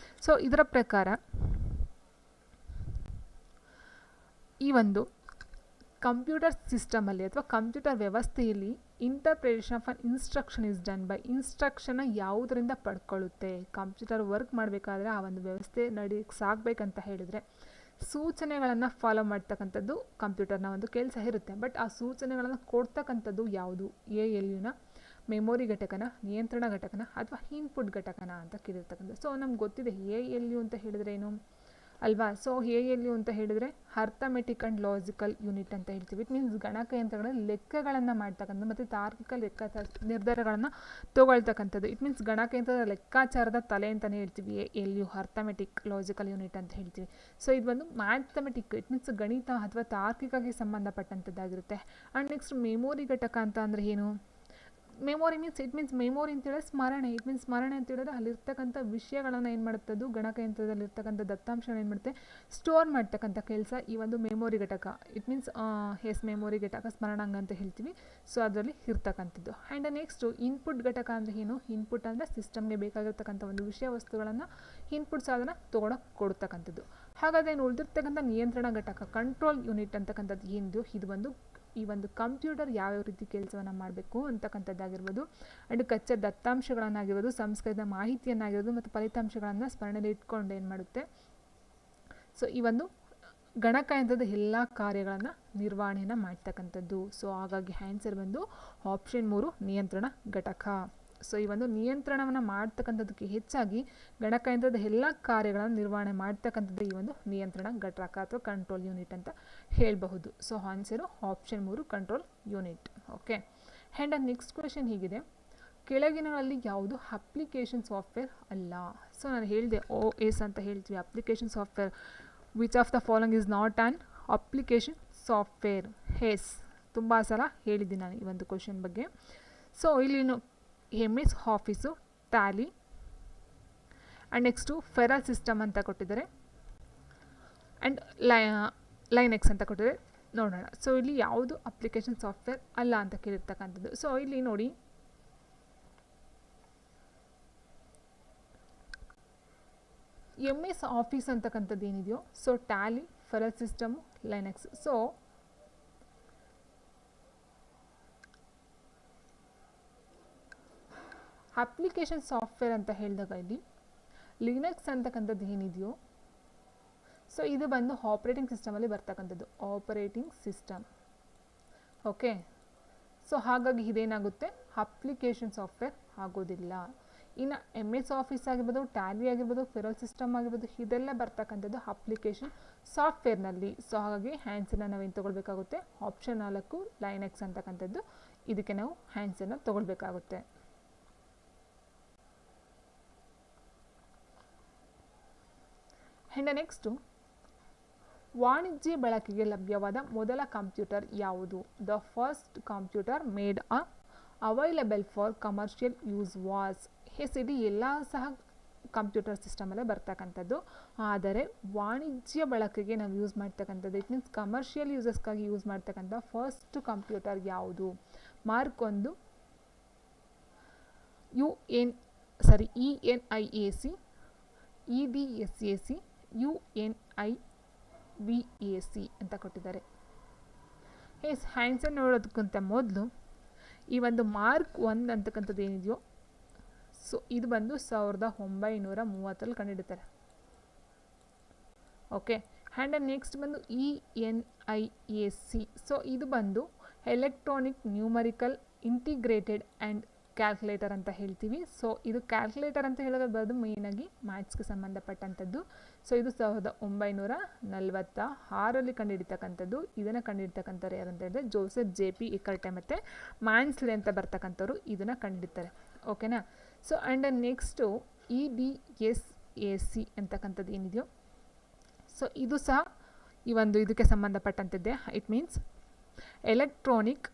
ಸೊ ಇದರ ಪ್ರಕಾರ ಈ ಒಂದು ಕಂಪ್ಯೂಟರ್ ಸಿಸ್ಟಮಲ್ಲಿ ಅಥವಾ ಕಂಪ್ಯೂಟರ್ ವ್ಯವಸ್ಥೆಯಲ್ಲಿ interpretation of an instruction is done by. ಇನ್ಸ್ಟ್ರಕ್ಷನ್ನ ಯಾವುದರಿಂದ ಪಡ್ಕೊಳ್ಳುತ್ತೆ? ಕಂಪ್ಯೂಟರ್ ವರ್ಕ್ ಮಾಡಬೇಕಾದ್ರೆ ಆ ಒಂದು ವ್ಯವಸ್ಥೆ ಸಾಗಬೇಕಂತ ಹೇಳಿದರೆ ಸೂಚನೆಗಳನ್ನು ಫಾಲೋ ಮಾಡ್ತಕ್ಕಂಥದ್ದು ಕಂಪ್ಯೂಟರ್ನ ಒಂದು ಕೆಲಸ ಇರುತ್ತೆ. ಬಟ್ ಆ ಸೂಚನೆಗಳನ್ನು ಕೊಡ್ತಕ್ಕಂಥದ್ದು ಯಾವುದು? ALUನ ಮೆಮೊರಿ ಘಟಕನ, ನಿಯಂತ್ರಣ ಘಟಕನ ಅಥವಾ ಇನ್ಪುಟ್ ಘಟಕನ ಅಂತ ಕೇಳಿರ್ತಕ್ಕಂಥದ್ದು. ಸೊ ನಮ್ಗೆ ಗೊತ್ತಿದೆ ALU ಅಂತ ಹೇಳಿದ್ರೆ ಏನು ಅಲ್ವಾ. ಸೊ ALU ಅಂತ ಹೇಳಿದರೆ ಅರ್ಥಮೆಟಿಕ್ ಆ್ಯಂಡ್ ಲಾಜಿಕಲ್ ಯೂನಿಟ್ ಅಂತ ಹೇಳ್ತೀವಿ. ಇಟ್ ಮೀನ್ಸ್ ಗಣಕಯಂತ್ರಗಳಲ್ಲಿ ಲೆಕ್ಕಗಳನ್ನು ಮಾಡ್ತಕ್ಕಂಥದ್ದು ಮತ್ತು ತಾರ್ಕಿಕ ನಿರ್ಧಾರಗಳನ್ನು ತೊಗೊಳ್ತಕ್ಕಂಥದ್ದು. ಇಟ್ ಮೀನ್ಸ್ ಗಣಕಯಂತ್ರದ ಲೆಕ್ಕಾಚಾರದ ತಲೆ ಅಂತಲೇ ಹೇಳ್ತೀವಿ ALU, ಅರ್ಥಮೆಟಿಕ್ ಲಾಜಿಕಲ್ ಯೂನಿಟ್ ಅಂತ ಹೇಳ್ತೀವಿ. ಸೊ ಇದು ಒಂದು ಮ್ಯಾಥಮೆಟಿಕ್, ಇಟ್ ಮೀನ್ಸ್ ಗಣಿತ ಅಥವಾ ತಾರ್ಕಿಕಕ್ಕೆ ಸಂಬಂಧಪಟ್ಟಂಥದ್ದಾಗಿರುತ್ತೆ. ಆ್ಯಂಡ್ ನೆಕ್ಸ್ಟ್ ಮೆಮೊರಿ ಘಟಕ ಅಂತ ಅಂದರೆ ಏನು? ಮೆಮೊರಿ ಇಟ್ ಮೀನ್ಸ್ ಮೆಮೊರಿ ಅಂತ ಹೇಳಿದ್ರೆ ಸ್ಮರಣೆ. ಇಟ್ ಮೀನ್ಸ್ ಸ್ಮರಣೆ ಅಂತ ಹೇಳಿದ್ರೆ ಅಲ್ಲಿರ್ತಕ್ಕಂಥ ವಿಷಯಗಳನ್ನು ಏನು ಮಾಡುತ್ತದು ಗಣಕಯಂತ್ರದಲ್ಲಿರ್ತಕ್ಕಂಥ ದತ್ತಾಂಶನ ಏನು ಮಾಡುತ್ತೆ ಸ್ಟೋರ್ ಮಾಡ್ತಕ್ಕಂಥ ಕೆಲಸ ಈ ಒಂದು ಮೆಮೊರಿ ಘಟಕ. ಇಟ್ ಮೀನ್ಸ್ ಮೆಮೊರಿ ಘಟಕ ಸ್ಮರಣಾಂಗ ಅಂತ ಹೇಳ್ತೀವಿ. ಸೊ ಅದರಲ್ಲಿ ಇರ್ತಕ್ಕಂಥದ್ದು. ಆ್ಯಂಡ್ ನೆಕ್ಸ್ಟು ಇನ್ಪುಟ್ ಘಟಕ ಅಂದರೆ ಏನು? ಇನ್ಪುಟ್ ಅಂದರೆ ಸಿಸ್ಟಮ್ಗೆ ಬೇಕಾಗಿರ್ತಕ್ಕಂಥ ಒಂದು ವಿಷಯ ವಸ್ತುಗಳನ್ನು ಇನ್ಪುಟ್ ಸಾಧನ ಕೊಡ್ತಕ್ಕಂಥದ್ದು. ಹಾಗಾದರೆ ಇನ್ನು ಉಳಿದಿರ್ತಕ್ಕಂಥ ನಿಯಂತ್ರಣ ಘಟಕ ಕಂಟ್ರೋಲ್ ಯೂನಿಟ್ ಅಂತಕ್ಕಂಥದ್ದು ಏನಿದೆಯೋ ಇದು ಒಂದು ಈ ಒಂದು ಕಂಪ್ಯೂಟರ್ ಯಾವ್ಯಾವ ರೀತಿ ಕೆಲಸವನ್ನು ಮಾಡಬೇಕು ಅಂತಕ್ಕಂಥದ್ದಾಗಿರ್ಬೋದು, ಆ್ಯಂಡ್ ಕಚ್ಚಾ ದತ್ತಾಂಶಗಳನ್ನಾಗಿರ್ಬೋದು, ಸಂಸ್ಕರಿಸಿದ ಮಾಹಿತಿಯನ್ನಾಗಿರ್ಬೋದು ಮತ್ತು ಫಲಿತಾಂಶಗಳನ್ನು ಸ್ಮರಣೆಯಲ್ಲಿ ಇಟ್ಕೊಂಡು ಏನು ಮಾಡುತ್ತೆ ಸೊ ಈ ಒಂದು ಗಣಕಯಂತ್ರದ ಎಲ್ಲ ಕಾರ್ಯಗಳನ್ನು ನಿರ್ವಹಣೆಯನ್ನು ಮಾಡ್ತಕ್ಕಂಥದ್ದು. ಸೊ ಹಾಗಾಗಿ ಆನ್ಸರ್ ಬಂದು ಆಪ್ಷನ್ 3 ನಿಯಂತ್ರಣ ಘಟಕ. ಸೊ ಈ ಒಂದು ನಿಯಂತ್ರಣವನ್ನು ಮಾಡ್ತಕ್ಕಂಥದ್ದಕ್ಕೆ ಹೆಚ್ಚಾಗಿ ಗಣಕಯಂತ್ರದ ಎಲ್ಲ ಕಾರ್ಯಗಳನ್ನು ನಿರ್ವಹಣೆ ಮಾಡ್ತಕ್ಕಂಥದ್ದು ಈ ಒಂದು ನಿಯಂತ್ರಣ ಘಟಕ ಅಥವಾ ಕಂಟ್ರೋಲ್ ಯೂನಿಟ್ ಅಂತ ಹೇಳಬಹುದು. So answer option 3 control unit. Okay. And next question ಹೀಗಿದೆ, ಕೆಳಗಿನಗಳಲ್ಲಿ ಯಾವುದು ಅಪ್ಲಿಕೇಶನ್ ಸಾಫ್ಟ್ವೇರ್ ಅಲ್ಲ? ಸೊ ನಾನು ಹೇಳಿದೆ OS ಅಂತ ಹೇಳ್ತೀವಿ application software. Which of the following is not on application software? ತುಂಬ ಸಲ ಹೇಳಿದ್ದೀನಿ ನಾನು ಈ ಒಂದು ಕ್ವೆಶನ್ ಬಗ್ಗೆ. ಸೊ ಇಲ್ಲಿ MS office, Tally, and next feral system ಅಂತ ಕೊಟ್ಟಿದ್ದಾರೆ, ಆ್ಯಂಡ್ ಲೈನೆಕ್ಸ್ ಅಂತ ಕೊಟ್ಟಿದ್ದಾರೆ. ನೋಡೋಣ. ಸೊ ಇಲ್ಲಿ ಯಾವುದು ಅಪ್ಲಿಕೇಶನ್ ಸಾಫ್ಟ್ವೇರ್ ಅಲ್ಲ ಅಂತ ಕೇಳಿರ್ತಕ್ಕಂಥದ್ದು. ಸೊ ಇಲ್ಲಿ ನೋಡಿ MS ಆಫೀಸ್ ಅಂತಕ್ಕಂಥದ್ದು ಏನಿದೆಯೋ so Tally, feral system, Linux. So application software ಅಂತ ಹೇಳಿದಾಗ ಇಲ್ಲಿ ಲಿನಕ್ಸ್ ಅಂತಕ್ಕಂಥದ್ದು ಏನಿದೆಯೋ ಸೊ ಇದು ಬಂದು ಆಪರೇಟಿಂಗ್ ಸಿಸ್ಟಮಲ್ಲಿ ಬರ್ತಕ್ಕಂಥದ್ದು, ಆಪರೇಟಿಂಗ್ ಸಿಸ್ಟಮ್. ಓಕೆ. ಸೊ ಹಾಗಾಗಿ ಇದೇನಾಗುತ್ತೆ ಅಪ್ಲಿಕೇಶನ್ ಸಾಫ್ಟ್ವೇರ್ ಆಗೋದಿಲ್ಲ. ಇನ್ನು MS ಆಫೀಸ್ ಆಗಿರ್ಬೋದು, ಟ್ಯಾಲಿ ಆಗಿರ್ಬೋದು, ಫೆರಲ್ ಸಿಸ್ಟಮ್ ಆಗಿರ್ಬೋದು ಇದೆಲ್ಲ ಬರ್ತಕ್ಕಂಥದ್ದು ಅಪ್ಲಿಕೇಶನ್ ಸಾಫ್ಟ್ವೇರ್ನಲ್ಲಿ. ಸೊ ಹಾಗಾಗಿ ಆನ್ಸರ್ನ ನಾವೇನು ತೊಗೊಳ್ಬೇಕಾಗುತ್ತೆ? ಆಪ್ಷನ್ 4 ಲೈನೆಕ್ಸ್ ಅಂತಕ್ಕಂಥದ್ದು ಇದಕ್ಕೆ ನಾವು ಆನ್ಸರ್ನ ತೊಗೊಳ್ಬೇಕಾಗುತ್ತೆ. ಆ್ಯಂಡ್ ನೆಕ್ಸ್ಟು ವಾಣಿಜ್ಯ ಬಳಕೆಗೆ ಲಭ್ಯವಾದ ಮೊದಲ ಕಂಪ್ಯೂಟರ್ ಯಾವುದು? The first computer made available for commercial use was. ಇದು ಎಲ್ಲ ಸಹ ಕಂಪ್ಯೂಟರ್ ಸಿಸ್ಟಮಲ್ಲೇ ಬರ್ತಕ್ಕಂಥದ್ದು. ಆದರೆ ವಾಣಿಜ್ಯ ಬಳಕೆಗೆ ನಾವು ಯೂಸ್ ಮಾಡ್ತಕ್ಕಂಥದ್ದು ಇಟ್ ಮೀನ್ಸ್ ಕಮರ್ಷಿಯಲ್ ಯೂಸಸ್ಗಾಗಿ ಯೂಸ್ ಮಾಡ್ತಕ್ಕಂಥ ಫಸ್ಟ್ ಕಂಪ್ಯೂಟರ್ ಯಾವುದು? ಮಾರ್ಕ್ 1 ENIAC, EDSAC, UNIVAC ಅಂತ ಕೊಟ್ಟಿದ್ದಾರೆ. ಆನ್ಸರ್ ನೋಡೋದಕ್ಕಿಂತ ಮೊದಲು ಈ ಒಂದು ಮಾರ್ಕ್ 1 ಅಂತಕ್ಕಂಥದ್ದು ಏನಿದೆಯೋ ಸೊ ಇದು ಬಂದು 1930 ಕಂಡುಹಿಡಿತಾರೆ. ಓಕೆ. ಆ್ಯಂಡ್ ನೆಕ್ಸ್ಟ್ ಬಂದು ENIAC. ಸೊ ಇದು ಬಂದು electronic numerical integrated and calculator ಅಂತ ಹೇಳ್ತೀವಿ. ಸೊ ಇದು ಕ್ಯಾಲ್ಕುಲೇಟರ್ ಅಂತ ಹೇಳೋದು ಬರೋದು ಮೇಯ್ನಾಗಿ ಮ್ಯಾಥ್ಸ್ಗೆ ಸಂಬಂಧಪಟ್ಟಂಥದ್ದು. ಸೊ ಇದು 1946 ಕಂಡುಹಿಡಿತಕ್ಕಂಥದ್ದು. ಇದನ್ನು ಕಂಡುಹಿಡಿತಕ್ಕಂಥವ್ರು ಯಾರು ಅಂತ ಹೇಳಿದ್ರೆ ಜೋಸೆಫ್ JP ಎಕರ್ಟೆ ಮತ್ತು ಮ್ಯಾನ್ಸ್ಲೆ ಅಂತ ಬರ್ತಕ್ಕಂಥವ್ರು ಇದನ್ನು ಕಂಡುಹಿಡಿತಾರೆ. ಓಕೆನಾ. ಸೊ ಆ್ಯಂಡ್ ನೆಕ್ಸ್ಟು EDSAC ಅಂತಕ್ಕಂಥದ್ದು ಏನಿದೆಯೋ ಸೊ ಇದು ಸಹ ಈ ಒಂದು ಇದಕ್ಕೆ ಸಂಬಂಧಪಟ್ಟಂಥದ್ದೇ. It means electronic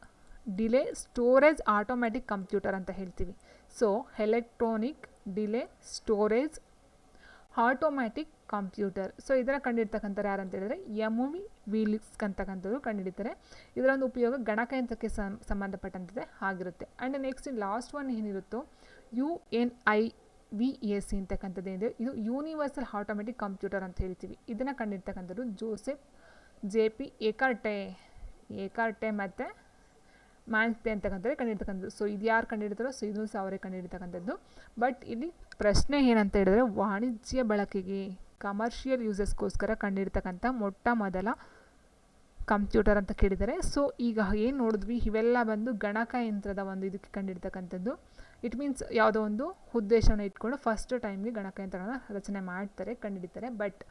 delay storage automatic computer ಅಂತ ಹೇಳ್ತೀವಿ. So electronic delay storage automatic computer. So ಇದರ ಕಂಡುಹಿಡ್ತಕ್ಕಂಥವ್ರು ಯಾರು ಅಂತ ಹೇಳಿದ್ರೆ MV ವಿಲಿಕ್ಸ್ ಅಂತಕ್ಕಂಥವ್ರು ಕಂಡುಹಿಡಿತಾರೆ. ಇದರ ಒಂದು ಉಪಯೋಗ ಗಣಕಯಂತ್ರಕ್ಕೆ ಸಂಬಂಧಪಟ್ಟಂತೆ ಆಗಿರುತ್ತೆ. ಆ್ಯಂಡ್ ನೆಕ್ಸ್ಟ್ ಲಾಸ್ಟ್ ಒನ್ ಏನಿರುತ್ತೋ UNIVAC ಅಂತಕ್ಕಂಥದ್ದು ಏನಿದೆ ಇದು ಯೂನಿವರ್ಸಲ್ ಆಟೋಮ್ಯಾಟಿಕ್ ಕಂಪ್ಯೂಟರ್ ಅಂತ ಹೇಳ್ತೀವಿ. ಇದನ್ನು ಕಂಡುಹಿಡ್ತಕ್ಕಂಥವ್ರು ಜೋಸೆಫ್ JP ಎಕರ್ಟೆ ಮತ್ತು ಮ್ಯಾನ್ಸ್ಲೆ ಅಂತಕ್ಕಂಥದ್ದು ಕಂಡುಹಿಡ್ತಕ್ಕಂಥದ್ದು. ಸೊ ಇದು ಯಾರು ಕಂಡುಹಿಡ್ತಾರೋ ಸೊ ಇದನ್ನು ಸಹ ಅವರೇ ಕಂಡುಹಿಡ್ತಕ್ಕಂಥದ್ದು. ಬಟ್ ಇಲ್ಲಿ ಪ್ರಶ್ನೆ ಏನಂತ ಹೇಳಿದ್ರೆ ವಾಣಿಜ್ಯ ಬಳಕೆಗೆ ಕಮರ್ಷಿಯಲ್ ಯೂಸಸ್ಗೋಸ್ಕರ ಕಂಡುಹಿಡ್ತಕ್ಕಂಥ ಮೊಟ್ಟ ಮೊದಲ ಕಂಪ್ಯೂಟರ್ ಅಂತ ಕೇಳಿದ್ದಾರೆ. ಸೊ ಈಗ ಏನು ನೋಡಿದ್ವಿ ಇವೆಲ್ಲ ಬಂದು ಗಣಕಯಂತ್ರದ ಒಂದು ಇದಕ್ಕೆ ಕಂಡುಹಿಡ್ತಕ್ಕಂಥದ್ದು. ಇಟ್ ಮೀನ್ಸ್ ಯಾವುದೋ ಒಂದು ಉದ್ದೇಶವನ್ನು ಇಟ್ಕೊಂಡು ಫಸ್ಟ್ ಟೈಮ್ಗೆ ಗಣಕಯಂತ್ರನ ರಚನೆ ಮಾಡ್ತಾರೆ, ಕಂಡುಹಿಡಿತಾರೆ. ಬಟ್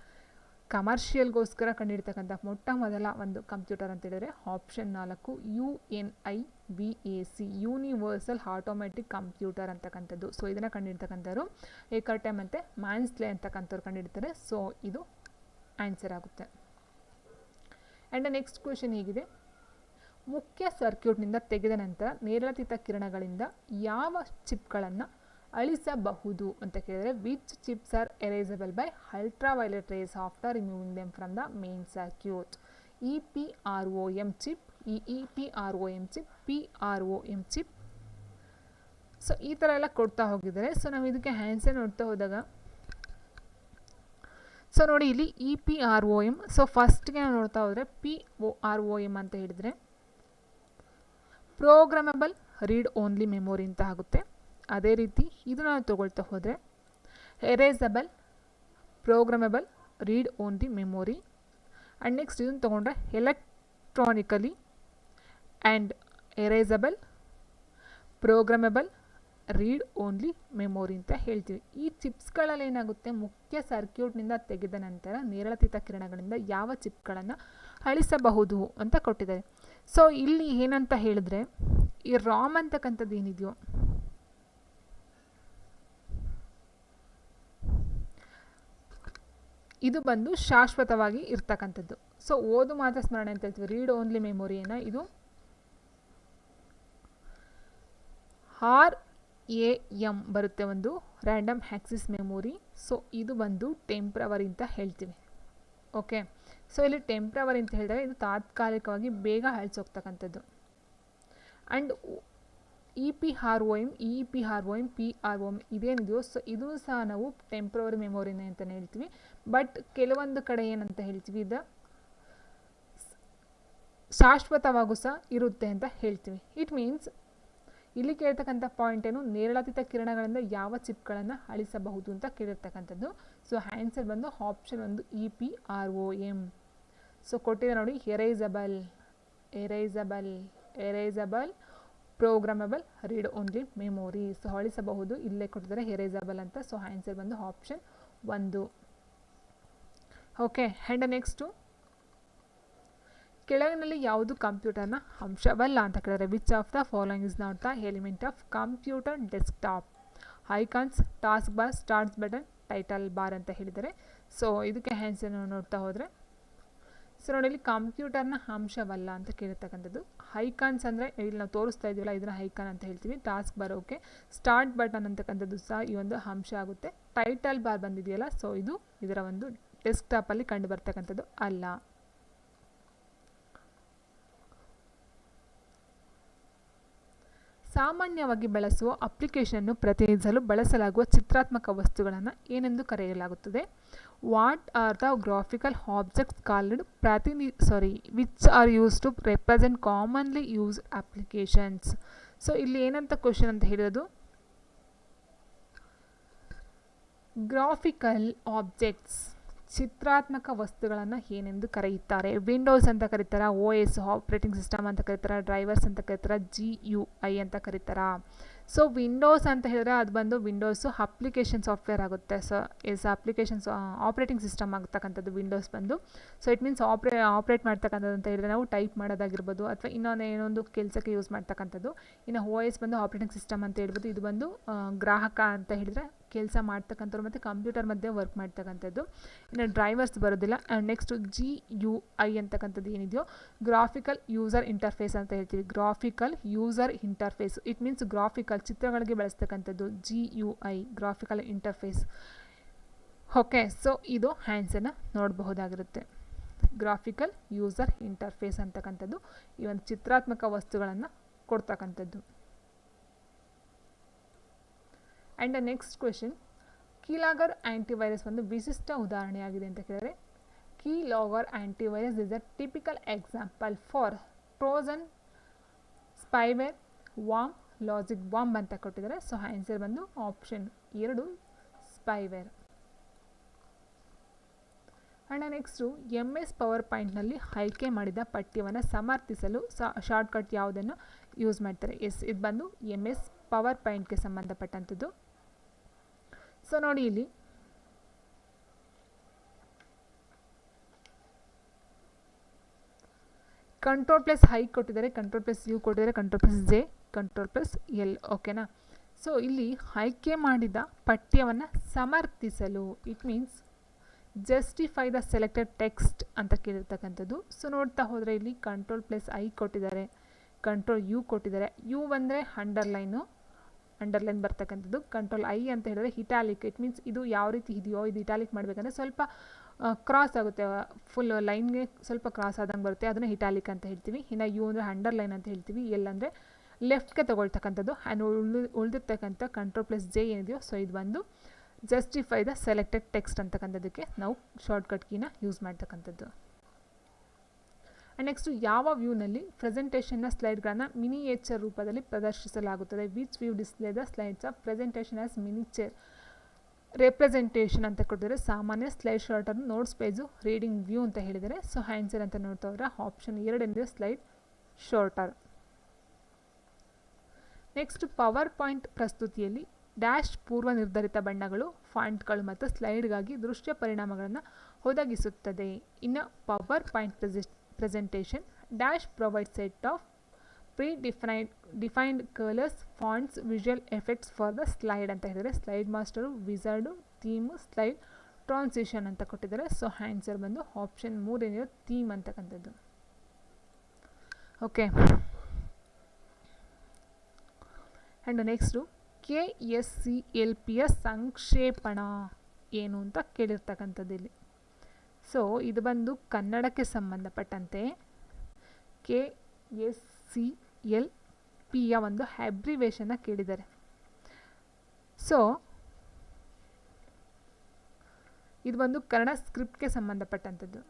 ಕಮರ್ಷಿಯಲ್ಗೋಸ್ಕರ ಕಂಡುಹಿಡ್ತಕ್ಕಂಥ ಮೊಟ್ಟ ಮೊದಲ ಒಂದು ಕಂಪ್ಯೂಟರ್ ಅಂತ ಹೇಳಿದ್ರೆ option 4 UNIVAC universal automatic computer ಅಂತಕ್ಕಂಥದ್ದು. ಸೊ ಇದನ್ನು ಕಂಡುಹಿಡ್ತಕ್ಕಂಥವ್ರು ಎಕರ್ಟೆ ಮತ್ತು ಮ್ಯಾನ್ಸ್ಲೆ ಅಂತಕ್ಕಂಥವ್ರು ಕಂಡುಹಿಡ್ತಾರೆ. ಸೊ ಇದು ಆನ್ಸರ್ ಆಗುತ್ತೆ. ಆ್ಯಂಡ್ ನೆಕ್ಸ್ಟ್ ಕ್ವೆಶನ್ ಹೀಗಿದೆ, ಮುಖ್ಯ ಸರ್ಕ್ಯೂಟ್ನಿಂದ ತೆಗೆದ ನಂತರ ನೇರಳಾತೀತ ಕಿರಣಗಳಿಂದ ಯಾವ ಚಿಪ್ಗಳನ್ನು ಅಳಿಸಬಹುದು ಅಂತ ಕೇಳಿದರೆ which chips are erasable by ultraviolet rays after removing them from the main circuit. EPROM chip, EEPROM chip, PROM chip. So ಈ ಥರ ಎಲ್ಲ ಕೊಡ್ತಾ ಹೋಗಿದ್ದಾರೆ. ಸೊ ನಾವು ಇದಕ್ಕೆ ಆನ್ಸರ್ ನೋಡ್ತಾ ಹೋದಾಗ ಸೊ ನೋಡಿ ಇಲ್ಲಿ EPROM. ಸೊ ಫಸ್ಟ್ಗೆ ನಾವು ನೋಡ್ತಾ ಹೋದರೆ POROM ಅಂತ ಹೇಳಿದರೆ ಪ್ರೋಗ್ರಾಮಬಲ್ ರೀಡ್ ಓನ್ಲಿ ಮೆಮೊರಿ ಅಂತ ಆಗುತ್ತೆ. ಅದೇ ರೀತಿ ಇದು ನಾವು ತಗೊಳ್ತಾ ಹೋದರೆ erasable programmable read only memory. And next ಇದನ್ನು ತೊಗೊಂಡ್ರೆ electronically and erasable programmable read only memory ಅಂತ ಹೇಳ್ತೀವಿ. ಈ ಚಿಪ್ಸ್ಗಳಲ್ಲಿ ಏನಾಗುತ್ತೆ, ಮುಖ್ಯ ಸರ್ಕ್ಯೂಟ್ನಿಂದ ತೆಗೆದ ನಂತರ ನೇರಳಾತೀತ ಕಿರಣಗಳಿಂದ ಯಾವ ಚಿಪ್ಗಳನ್ನು ಅಳಿಸಬಹುದು ಅಂತ ಕೊಟ್ಟಿದ್ದಾರೆ. ಸೊ ಇಲ್ಲಿ ಏನಂತ ಹೇಳಿದ್ರೆ ಈ ರಾಮ್ ಅಂತಕ್ಕಂಥದ್ದು ಏನಿದೆಯೋ ಇದು ಬಂದು ಶಾಶ್ವತವಾಗಿ ಇರ್ತಕ್ಕಂಥದ್ದು. ಸೊ ಓದು ಮಾತ್ರ ಸ್ಮರಣೆ ಅಂತ ಹೇಳ್ತೀವಿ. ರೀಡ್ ಓನ್ಲಿ ಮೆಮೊರಿಯನ್ನು ಇದು RAM ಬರುತ್ತೆ, ಒಂದು ರ್ಯಾಂಡಮ್ ಆಕ್ಸೆಸ್ ಮೆಮೊರಿ. ಸೊ ಇದು ಬಂದು ಟೆಂಪ್ರವರಿ ಅಂತ ಹೇಳ್ತೀವಿ. ಓಕೆ, ಸೊ ಇಲ್ಲಿ ಟೆಂಪ್ರವರಿ ಅಂತ ಹೇಳಿದಾಗ ಇದು ತಾತ್ಕಾಲಿಕವಾಗಿ ಬೇಗ ಅಳಿಸೋಗ್ತಕ್ಕಂಥದ್ದು. ಆ್ಯಂಡ್ EPROM, PROM ಇದೇನಿದೆಯೋ ಸೊ ಇದು ಸಹ ನಾವು ಟೆಂಪ್ರವರಿ ಮೆಮೊರಿನೇ ಅಂತಲೇ ಹೇಳ್ತೀವಿ. ಬಟ್ ಕೆಲವೊಂದು ಕಡೆ ಏನಂತ ಹೇಳ್ತೀವಿ, ಇದು ಶಾಶ್ವತವಾಗೂ ಸಹ ಇರುತ್ತೆ ಅಂತ ಹೇಳ್ತೀವಿ. ಇಟ್ ಮೀನ್ಸ್ ಇಲ್ಲಿ ಕೇಳ್ತಕ್ಕಂಥ ಪಾಯಿಂಟ್ ಏನು, ನೇರಳಾತೀತ ಕಿರಣಗಳಿಂದ ಯಾವ ಚಿಪ್ಗಳನ್ನು ಅಳಿಸಬಹುದು ಅಂತ ಕೇಳಿರ್ತಕ್ಕಂಥದ್ದು. ಸೊ ಆನ್ಸರ್ ಬಂದು ಆಪ್ಷನ್ 1 EPROM. ಸೊ ಕೊಟ್ಟಿದೆ ನೋಡಿ, erasable programmable read only memory. So ಅಳಿಸಬಹುದು, ಇಲ್ಲೇ ಕೊಟ್ಟಿದ್ದಾರೆ ಎರೇಸಬಲ್ ಅಂತ. ಸೊ ಆನ್ಸರ್ ಬಂದು ಆಪ್ಷನ್ 1. ಓಕೆ, ಆ್ಯಂಡ್ ನೆಕ್ಸ್ಟು ಕೆಳಗಿನಲ್ಲಿ ಯಾವುದು ಕಂಪ್ಯೂಟರ್ನ ಅಂಶವಲ್ಲ ಅಂತ ಕೇಳಿದರೆ which of the following is not the element of computer desktop. Icons, task bar, start button, title bar ಅಂತ ಹೇಳಿದ್ದಾರೆ. ಸೊ ಇದಕ್ಕೆ ಆನ್ಸರ್ ನೋಡ್ತಾ ಹೋದರೆ ಸೊ ನೋಡಿ ಇಲ್ಲಿ ಕಂಪ್ಯೂಟರ್ನ ಅಂಶವಲ್ಲ ಅಂತ ಕೇಳಿರ್ತಕ್ಕಂಥದ್ದು. ಐಕಾನ್ಸ್ ಅಂದರೆ ಇಲ್ಲಿ ನಾವು ತೋರಿಸ್ತಾ ಇದೀವಲ್ಲ ಇದನ್ನು ಐಕಾನ್ ಅಂತ ಹೇಳ್ತೀವಿ. Task bar okay, start button ಅಂತಕ್ಕಂಥದ್ದು ಸಹ ಈ ಒಂದು ಅಂಶ ಆಗುತ್ತೆ. ಟೈಟಲ್ ಬಾರ್ ಬಂದಿದೆಯಲ್ಲ ಸೊ ಇದು ಇದರ ಒಂದು ಡೆಸ್ಕ್ಟಾಪಲ್ಲಿ ಕಂಡು ಬರ್ತಕ್ಕಂಥದ್ದು ಅಲ್ಲ. ಸಾಮಾನ್ಯವಾಗಿ ಬಳಸುವ ಅಪ್ಲಿಕೇಶನ್ನು ಪ್ರತಿನಿಧಿಸಲು ಬಳಸಲಾಗುವ ಚಿತ್ರಾತ್ಮಕ ವಸ್ತುಗಳನ್ನು ಏನೆಂದು ಕರೆಯಲಾಗುತ್ತದೆ. What are the graphical objects called which are use to represent commonly used applications. So ಇಲ್ಲಿ ಏನಂತ ಕ್ವಶನ್ ಅಂತ ಹೇಳಿರೋದು, ಗ್ರಾಫಿಕಲ್ ಆಬ್ಜೆಕ್ಟ್ಸ್ ಚಿತ್ರಾತ್ಮಕ ವಸ್ತುಗಳನ್ನು ಏನೆಂದು ಕರೆಯುತ್ತಾರೆ. ವಿಂಡೋಸ್ ಅಂತ ಕರೀತಾರ, OS ಆಪ್ರೇಟಿಂಗ್ ಸಿಸ್ಟಮ್ ಅಂತ ಕರೀತಾರ, ಡ್ರೈವರ್ಸ್ ಅಂತ ಕರೀತಾರ, GUI ಅಂತ ಕರೀತಾರ. ಸೊ ವಿಂಡೋಸ್ ಅಂತ ಹೇಳಿದ್ರೆ ಅದು ಬಂದು ವಿಂಡೋಸು ಅಪ್ಲಿಕೇಶನ್ ಸಾಫ್ಟ್ವೇರ್ ಆಗುತ್ತೆ. ಸೊ ಅಪ್ಲಿಕೇಶನ್ಸ್ ಆಪ್ರೇಟಿಂಗ್ ಸಿಸ್ಟಮ್ ಆಗ್ತಕ್ಕಂಥದ್ದು ವಿಂಡೋಸ್ ಬಂದು. ಸೊ ಇಟ್ ಮೀನ್ಸ್ ಆಪ್ರೇಟ್ ಮಾಡ್ತಕ್ಕಂಥದ್ದು ಅಂತ ಹೇಳಿದ್ರೆ ನಾವು ಟೈಪ್ ಮಾಡೋದಾಗಿರ್ಬೋದು ಅಥವಾ ಇನ್ನೊಂದು ಕೆಲಸಕ್ಕೆ ಯೂಸ್ ಮಾಡ್ತಕ್ಕಂಥದ್ದು. ಇನ್ನು OS ಬಂದು ಆಪ್ರೇಟಿಂಗ್ ಸಿಸ್ಟಮ್ ಅಂತ ಹೇಳ್ಬೋದು. ಇದು ಬಂದು ಗ್ರಾಹಕ ಅಂತ ಹೇಳಿದ್ರೆ ಕೆಲಸ ಮಾಡ್ತಕ್ಕಂಥವ್ರು ಮತ್ತು ಕಂಪ್ಯೂಟರ್ ಮಧ್ಯೆ ವರ್ಕ್ ಮಾಡ್ತಕ್ಕಂಥದ್ದು. ಇನ್ನು ಡ್ರೈವರ್ಸ್ ಬರೋದಿಲ್ಲ. ಆ್ಯಂಡ್ ನೆಕ್ಸ್ಟ್ GUI ಅಂತಕ್ಕಂಥದ್ದು ಏನಿದೆಯೋ ಗ್ರಾಫಿಕಲ್ ಯೂಸರ್ ಇಂಟರ್ಫೇಸ್ ಅಂತ ಹೇಳ್ತೀವಿ. Graphical user interface it means graphical ಚಿತ್ರಗಳಿಗೆ ಬಳಸ್ತಕ್ಕಂಥದ್ದು GUI graphical interface. Okay, so ಇದು ಆನ್ಸರ್ನ ನೋಡಬಹುದಾಗಿರುತ್ತೆ. ಗ್ರಾಫಿಕಲ್ ಯೂಸರ್ ಇಂಟರ್ಫೇಸ್ ಅಂತಕ್ಕಂಥದ್ದು ಈ ಒಂದು ಚಿತ್ರಾತ್ಮಕ ವಸ್ತುಗಳನ್ನು ಕೊಡ್ತಕ್ಕಂಥದ್ದು. And next question, keylogger antivirus ಒಂದು ವಿಶಿಷ್ಟ ಉದಾಹರಣೆಯಾಗಿದೆ ಅಂತ ಕೇಳಿದರೆ keylogger antivirus is a typical example for Trojan, spyware, worm, logic bomb ಅಂತ ಕೊಟ್ಟಿದ್ದಾರೆ. ಸೊ ಆನ್ಸರ್ ಬಂದು option 2 spyware. And next MS power ಪಾಯಿಂಟ್ನಲ್ಲಿ ಆಯ್ಕೆ ಮಾಡಿದ ಪಠ್ಯವನ್ನು ಸಮರ್ಥಿಸಲು ಶಾರ್ಟ್ಕಟ್ ಯಾವುದನ್ನು ಯೂಸ್ ಮಾಡ್ತಾರೆ. ಇದು ಬಂದು MS ಪವರ್ ಪಾಯಿಂಟ್ಗೆ ಸಂಬಂಧಪಟ್ಟಂಥದ್ದು. ಸೊ ನೋಡಿ ಇಲ್ಲಿ Ctrl+I ಕೊಟ್ಟಿದ್ದಾರೆ, Ctrl+U ಕೊಟ್ಟಿದ್ದಾರೆ, Ctrl+J, Ctrl+L. ಓಕೆನಾ. ಸೊ ಇಲ್ಲಿ ಆಯ್ಕೆ ಮಾಡಿದ ಪಠ್ಯವನ್ನು ಸಮರ್ಥಿಸಲು it means justify the selected text ಅಂತ ಕೇಳಿರ್ತಕ್ಕಂಥದ್ದು. ಸೊ ನೋಡ್ತಾ ಹೋದರೆ ಇಲ್ಲಿ Ctrl+I ಕೊಟ್ಟಿದ್ದಾರೆ, ಕಂಟ್ರೋಲ್ ಯು ಕೊಟ್ಟಿದ್ದಾರೆ. ಯು ಬಂದರೆ ಅಂಡರ್ಲೈನ್ ಬರ್ತಕ್ಕಂಥದ್ದು. ಕಂಟ್ರೋಲ್ ಐ ಅಂತ ಹೇಳಿದ್ರೆ ಇಟಾಲಿಕ್. ಇಟ್ ಮೀನ್ಸ್ ಇದು ಯಾವ ರೀತಿ ಇದೆಯೋ ಇದು ಇಟಾಲಿಕ್ ಮಾಡಬೇಕಂದ್ರೆ ಸ್ವಲ್ಪ ಕ್ರಾಸ್ ಆಗುತ್ತೆ, ಫುಲ್ ಲೈನ್ಗೆ ಸ್ವಲ್ಪ ಕ್ರಾಸ್ ಆದಂಗೆ ಬರುತ್ತೆ, ಅದನ್ನು ಇಟಾಲಿಕ್ ಅಂತ ಹೇಳ್ತೀವಿ. ಇನ್ನು ಯು ಅಂದರೆ ಅಂಡರ್ಲೈನ್ ಅಂತ ಹೇಳ್ತೀವಿ. ಎಲ್ ಅಂದರೆ ಲೆಫ್ಟ್ಗೆ ತೊಗೊಳ್ತಕ್ಕಂಥದ್ದು. ಆ್ಯಂಡ್ ಉಳಿದಿರ್ತಕ್ಕಂಥ ಕಂಟ್ರೋಲ್+J ಏನಿದೆಯೋ ಸೊ ಇದು ಬಂದು ಜಸ್ಟಿಫೈ ದ ಸೆಲೆಕ್ಟೆಡ್ ಟೆಕ್ಸ್ಟ್ ಅಂತಕ್ಕಂಥದ್ದಕ್ಕೆ ನಾವು ಶಾರ್ಟ್ಕಟ್ ಕೀನ ಯೂಸ್ ಮಾಡ್ತಕ್ಕಂಥದ್ದು. ನೆಕ್ಸ್ಟು ಯಾವ ವ್ಯೂನಲ್ಲಿ ಪ್ರೆಸೆಂಟೇಷನ್ನ ಸ್ಲೈಡ್ಗಳನ್ನು ಮಿನಿಯೇಚರ್ ರೂಪದಲ್ಲಿ ಪ್ರದರ್ಶಿಸಲಾಗುತ್ತದೆ. Which view display the slides of presentation as miniature representation ಅಂತ ಕೊಟ್ಟಿದ್ದಾರೆ. ಸಾಮಾನ್ಯ slide sorter, notes page, reading view ಅಂತ ಹೇಳಿದರೆ. ಸೊ ಆನ್ಸರ್ ಅಂತ ನೋಡ್ತಾ ಹೋದ್ರೆ ಆಪ್ಷನ್ 2 ಏನಿದೆ slide sorter. Next PowerPoint ಪ್ರಸ್ತುತಿಯಲ್ಲಿ ಡ್ಯಾಶ್ ಪೂರ್ವ ನಿರ್ಧರಿತ ಬಣ್ಣಗಳು, ಫಾಂಟ್ಗಳು ಮತ್ತು ಸ್ಲೈಡ್ಗಾಗಿ ದೃಶ್ಯ ಪರಿಣಾಮಗಳನ್ನು ಒದಗಿಸುತ್ತದೆ. ಇನ್ನು PowerPoint presentation dash provide set of defined colours, fonts, visual effects for the slide ಅಂತ ಹೇಳಿದರೆ. Slide master, wizard, theme, slide transition ಅಂತ ಕೊಟ್ಟಿದ್ದಾರೆ. ಸೊ ಆನ್ಸರ್ ಬಂದು ಆಪ್ಷನ್ 3 ಏನಿದೆ ಥೀಮ್ ಅಂತಕ್ಕಂಥದ್ದು. ಓಕೆ, ಆ್ಯಂಡ್ ನೆಕ್ಸ್ಟು KSCLPಯ ಸಂಕ್ಷೇಪಣ ಏನು ಅಂತ ಕೇಳಿರ್ತಕ್ಕಂಥದ್ದು ಇಲ್ಲಿ. ಸೊ ಇದು ಬಂದು ಕನ್ನಡಕ್ಕೆ ಸಂಬಂಧಪಟ್ಟಂತೆ KSCLPಯ ಒಂದು ಅಬ್ರಿವೇಷನ್ನ ಕೇಳಿದ್ದಾರೆ. ಸೊ ಇದು ಬಂದು ಕನ್ನಡ ಸ್ಕ್ರಿಪ್ಟ್ಗೆ ಸಂಬಂಧಪಟ್ಟಂಥದ್ದು.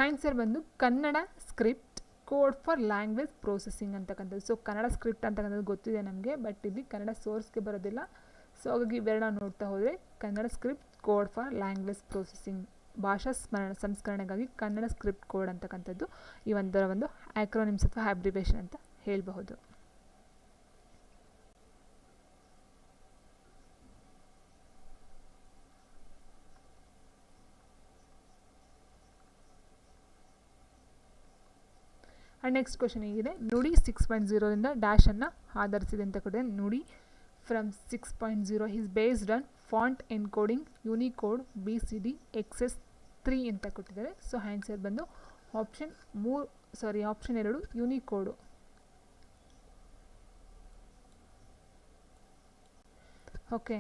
ಆನ್ಸರ್ ಬಂದು Kannada script code for language processing ಅಂತಕ್ಕಂಥದ್ದು. ಸೊ ಕನ್ನಡ ಸ್ಕ್ರಿಪ್ಟ್ ಅಂತಕ್ಕಂಥದ್ದು ಗೊತ್ತಿದೆ ನಮಗೆ, ಬಟ್ ಇಲ್ಲಿ ಕನ್ನಡ ಸೋರ್ಸ್ಗೆ ಬರೋದಿಲ್ಲ. ಸೊ ಹಾಗಾಗಿ ಇವೆರಡನ್ನ ನೋಡ್ತಾ ಹೋದರೆ Kannada script code for language processing, ಭಾಷಾ ಸಂಸ್ಕರಣೆಗಾಗಿ ಕನ್ನಡ ಸ್ಕ್ರಿಪ್ಟ್ ಕೋಡ್ ಅಂತಕ್ಕಂಥದ್ದು ಈ ಒಂದು ಆಕ್ರೋನಿಮ್ಸ್ ಅಥವಾ ಅಬ್ರಿವೇಷನ್ ಅಂತ ಹೇಳಬಹುದು. ಆ್ಯಂಡ್ ನೆಕ್ಸ್ಟ್ ಕ್ವಶನ್ ಹೇಗಿದೆ, ನುಡಿ 6.0ರಿಂದ ಡ್ಯಾಶನ್ನು ಆಧರಿಸಿದೆ ಅಂತ ಕೊಟ್ಟಿದೆ. Nudi from 6.0 is based on font encoding Unicode BCD XS3 ಅಂತ ಕೊಟ್ಟಿದ್ದಾರೆ. ಸೊ ಆನ್ಸರ್ ಬಂದು ಆಪ್ಷನ್ 2 ಯೂನಿಕೋಡು. ಓಕೆ,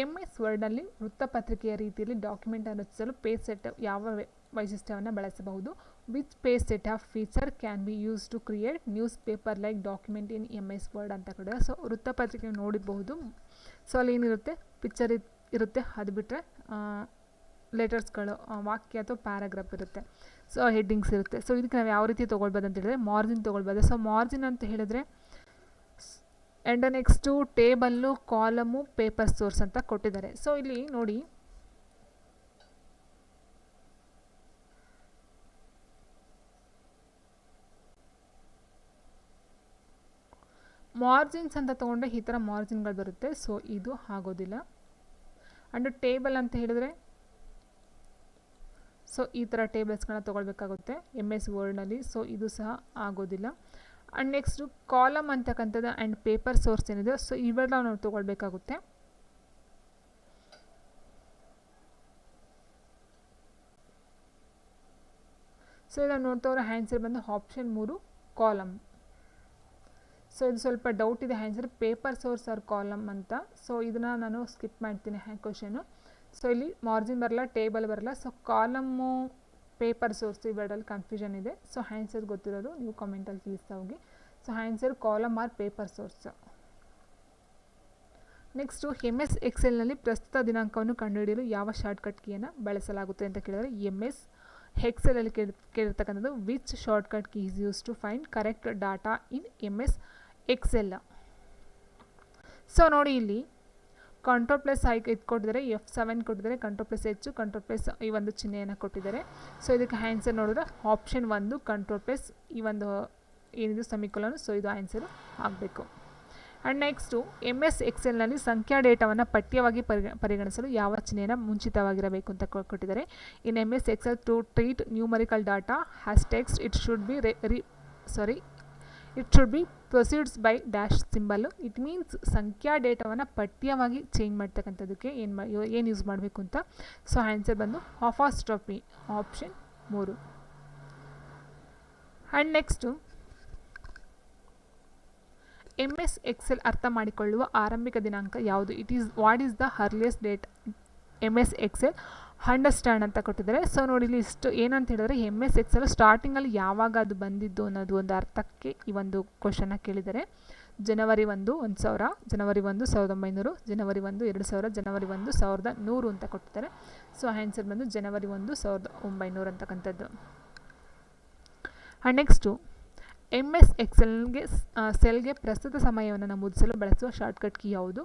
MS ವರ್ಡ್ನಲ್ಲಿ ವೃತ್ತಪತ್ರಿಕೆಯ ರೀತಿಯಲ್ಲಿ ಡಾಕ್ಯುಮೆಂಟನ್ನು ರಚಿಸಲು ಪೇಜ್ ಸೆಟ್ ಯಾವ ವೈಶಿಷ್ಟ್ಯವನ್ನು ಬಳಸಬಹುದು. Which page set of feature can be use to create news paper like document in MS word ಅಂತ ಕೂಡ. ಸೊ ವೃತ್ತಪತ್ರಿಕೆ ನೋಡಿರಬಹುದು. ಸೊ ಅಲ್ಲಿ ಏನಿರುತ್ತೆ, ಪಿಕ್ಚರ್ ಇರುತ್ತೆ, ಅದು ಬಿಟ್ಟರೆ ಲೆಟರ್ಸ್ಗಳು, ವಾಕ್ಯ ಅಥವಾ ಪ್ಯಾರಾಗ್ರಾಫ್ ಇರುತ್ತೆ. ಸೊ ಹೆಡ್ಡಿಂಗ್ಸ್ ಇರುತ್ತೆ. ಸೊ ಇದಕ್ಕೆ ನಾವು ಯಾವ ರೀತಿ ತೊಗೊಳ್ಬೋದು ಅಂತ ಹೇಳಿದ್ರೆ ಮಾರ್ಜಿನ್ ತೊಗೊಳ್ಬೋದು. ಸೊ ಮಾರ್ಜಿನ್ ಅಂತ ಹೇಳಿದ್ರೆ and next table, column, paper source ಅಂತ ಕೊಟ್ಟಿದ್ದಾರೆ. ಸೊ ಇಲ್ಲಿ ನೋಡಿ, ಮಾರ್ಜಿನ್ಸ್ ಅಂತ ತೊಗೊಂಡ್ರೆ ಈ ಥರ ಮಾರ್ಜಿನ್ಗಳು ಬರುತ್ತೆ. ಸೊ ಇದು ಆಗೋದಿಲ್ಲ. ಆ್ಯಂಡ್ ಟೇಬಲ್ ಅಂತ ಹೇಳಿದರೆ ಸೊ ಈ ಥರ ಟೇಬಲ್ಸ್ಗಳನ್ನ ತೊಗೊಳ್ಬೇಕಾಗುತ್ತೆ MS ವರ್ಡ್ನಲ್ಲಿ. ಸೊ ಇದು ಸಹ ಆಗೋದಿಲ್ಲ. ಆ್ಯಂಡ್ ನೆಕ್ಸ್ಟು ಕಾಲಮ್ ಅಂತಕ್ಕಂಥದ್ದು ಆ್ಯಂಡ್ ಪೇಪರ್ ಸೋರ್ಸ್ ಏನಿದೆ ಸೊ ಇವೆಲ್ಲ ನಾವು ತೊಗೊಳ್ಬೇಕಾಗುತ್ತೆ. ಸೊ ಇದನ್ನು ನೋಡ್ತವ್ರೆ ಆನ್ಸರ್ ಬಂದು ಆಪ್ಷನ್ 3 ಕಾಲಮ್. ಸೊ ಇದು ಸ್ವಲ್ಪ ಡೌಟ್ ಇದೆ answer, paper source or column ಅಂತ. ಸೊ ಇದನ್ನು ನಾನು ಸ್ಕಿಪ್ ಮಾಡ್ತೀನಿ ಕ್ವಶನು. ಸೊ ಇಲ್ಲಿ ಮಾರ್ಜಿನ್ ಬರಲ್ಲ, ಟೇಬಲ್ ಬರಲ್ಲ. ಸೊ ಕಾಲಮ್ಮು, ಪೇಪರ್ ಸೋರ್ಸ್ ಇವೆರಡಲ್ಲಿ ಕನ್ಫ್ಯೂಷನ್ ಇದೆ. ಸೊ ಆನ್ಸರ್ ಗೊತ್ತಿರೋದು ನೀವು ಕಾಮೆಂಟಲ್ಲಿ ತಿಳಿಸ್ತಾ ಹೋಗಿ. So answer column or paper source. Next MS ಎಕ್ಸೆಲ್ನಲ್ಲಿ ಪ್ರಸ್ತುತ ದಿನಾಂಕವನ್ನು ಕಂಡುಹಿಡಿಯಲು ಯಾವ ಶಾರ್ಟ್ಕಟ್ ಕೀಯನ್ನು ಬಳಸಲಾಗುತ್ತೆ ಅಂತ ಕೇಳಿದರೆ MS ಎಕ್ಸೆಲಲ್ಲಿ ಕೇಳಿರ್ತಕ್ಕಂಥದ್ದು which shortcut key is use to find correct data in MS Excel. So ನೋಡಿ ಇಲ್ಲಿ ಕಂಟ್ರೋಲ್+I ಇದು ಕೊಟ್ಟಿದ್ದಾರೆ, F7 ಕೊಟ್ಟಿದ್ದಾರೆ, ಕಂಟ್ರೋಲ್+H, ಕಂಟ್ರೋಲ್+ ಈ ಒಂದು ಚಿಹ್ನೆಯನ್ನು ಕೊಟ್ಟಿದ್ದಾರೆ. ಸೊ ಇದಕ್ಕೆ ಆನ್ಸರ್ ನೋಡಿದ್ರೆ ಆಪ್ಷನ್ 1 ಕಂಟ್ರೋಲ್+ ಈ ಒಂದು ಏನಿದು ಸೆಮಿಕೊಲನ್. ಸೊ ಇದು ಆನ್ಸರು ಆಗಬೇಕು. ಆ್ಯಂಡ್ ನೆಕ್ಸ್ಟು MS ಎಕ್ಸೆಲ್ನಲ್ಲಿ ಸಂಖ್ಯಾ ಡೇಟಾವನ್ನು ಪಠ್ಯವಾಗಿ ಪರಿಗಣಿಸಲು ಯಾವ ಚಿಹ್ನೆಯನ್ನು ಮುಂಚಿತವಾಗಿರಬೇಕು ಅಂತ ಕೊಟ್ಟಿದ್ದಾರೆ. In MS excel to treat numerical data has text it should be proceeds by dash symbol. It means ಸಂಖ್ಯಾ ಡೇಟಾವನ್ನು ಪಠ್ಯವಾಗಿ ಚೇಂಜ್ ಮಾಡ್ತಕ್ಕಂಥದ್ದಕ್ಕೆ ಏನು ಯೂಸ್ ಮಾಡಬೇಕು ಅಂತ. ಸೊ ಆನ್ಸರ್ ಬಂದು apostrophe option 3. And next MS excel ಅರ್ಥ ಮಾಡಿಕೊಳ್ಳುವ ಆರಂಭಿಕ ದಿನಾಂಕ ಯಾವುದು? What is the earliest date MS Excel understand ಅಂತ ಕೊಟ್ಟಿದ್ದಾರೆ. ಸೊ ನೋಡಿ ಇಲ್ಲಿ ಇಷ್ಟು ಏನಂತ ಹೇಳಿದ್ರೆ MS ಎಕ್ಸೆಲ್ ಸ್ಟಾರ್ಟಿಂಗಲ್ಲಿ ಯಾವಾಗ ಅದು ಬಂದಿದ್ದು ಅನ್ನೋದು ಒಂದು ಅರ್ಥಕ್ಕೆ ಈ ಒಂದು ಕ್ವಶನ್ನ ಕೇಳಿದ್ದಾರೆ. ಜನವರಿ 1, 1000, ಜನವರಿ 1, 1900, ಜನವರಿ 1, 2000, ಜನವರಿ 1, 1100 ಅಂತ ಕೊಟ್ಟಿದ್ದಾರೆ. ಸೊ ಆನ್ಸರ್ ಬಂದು ಜನವರಿ 1, 1900 ಅಂತಕ್ಕಂಥದ್ದು. ಆ್ಯಂಡ್ ನೆಕ್ಸ್ಟು MS ಸೆಲ್ಗೆ ಪ್ರಸ್ತುತ ಸಮಯವನ್ನು ನಮೂದಿಸಲು ಬಳಸುವ ಶಾರ್ಟ್ಕಟ್ ಕೀ ಯಾವುದು?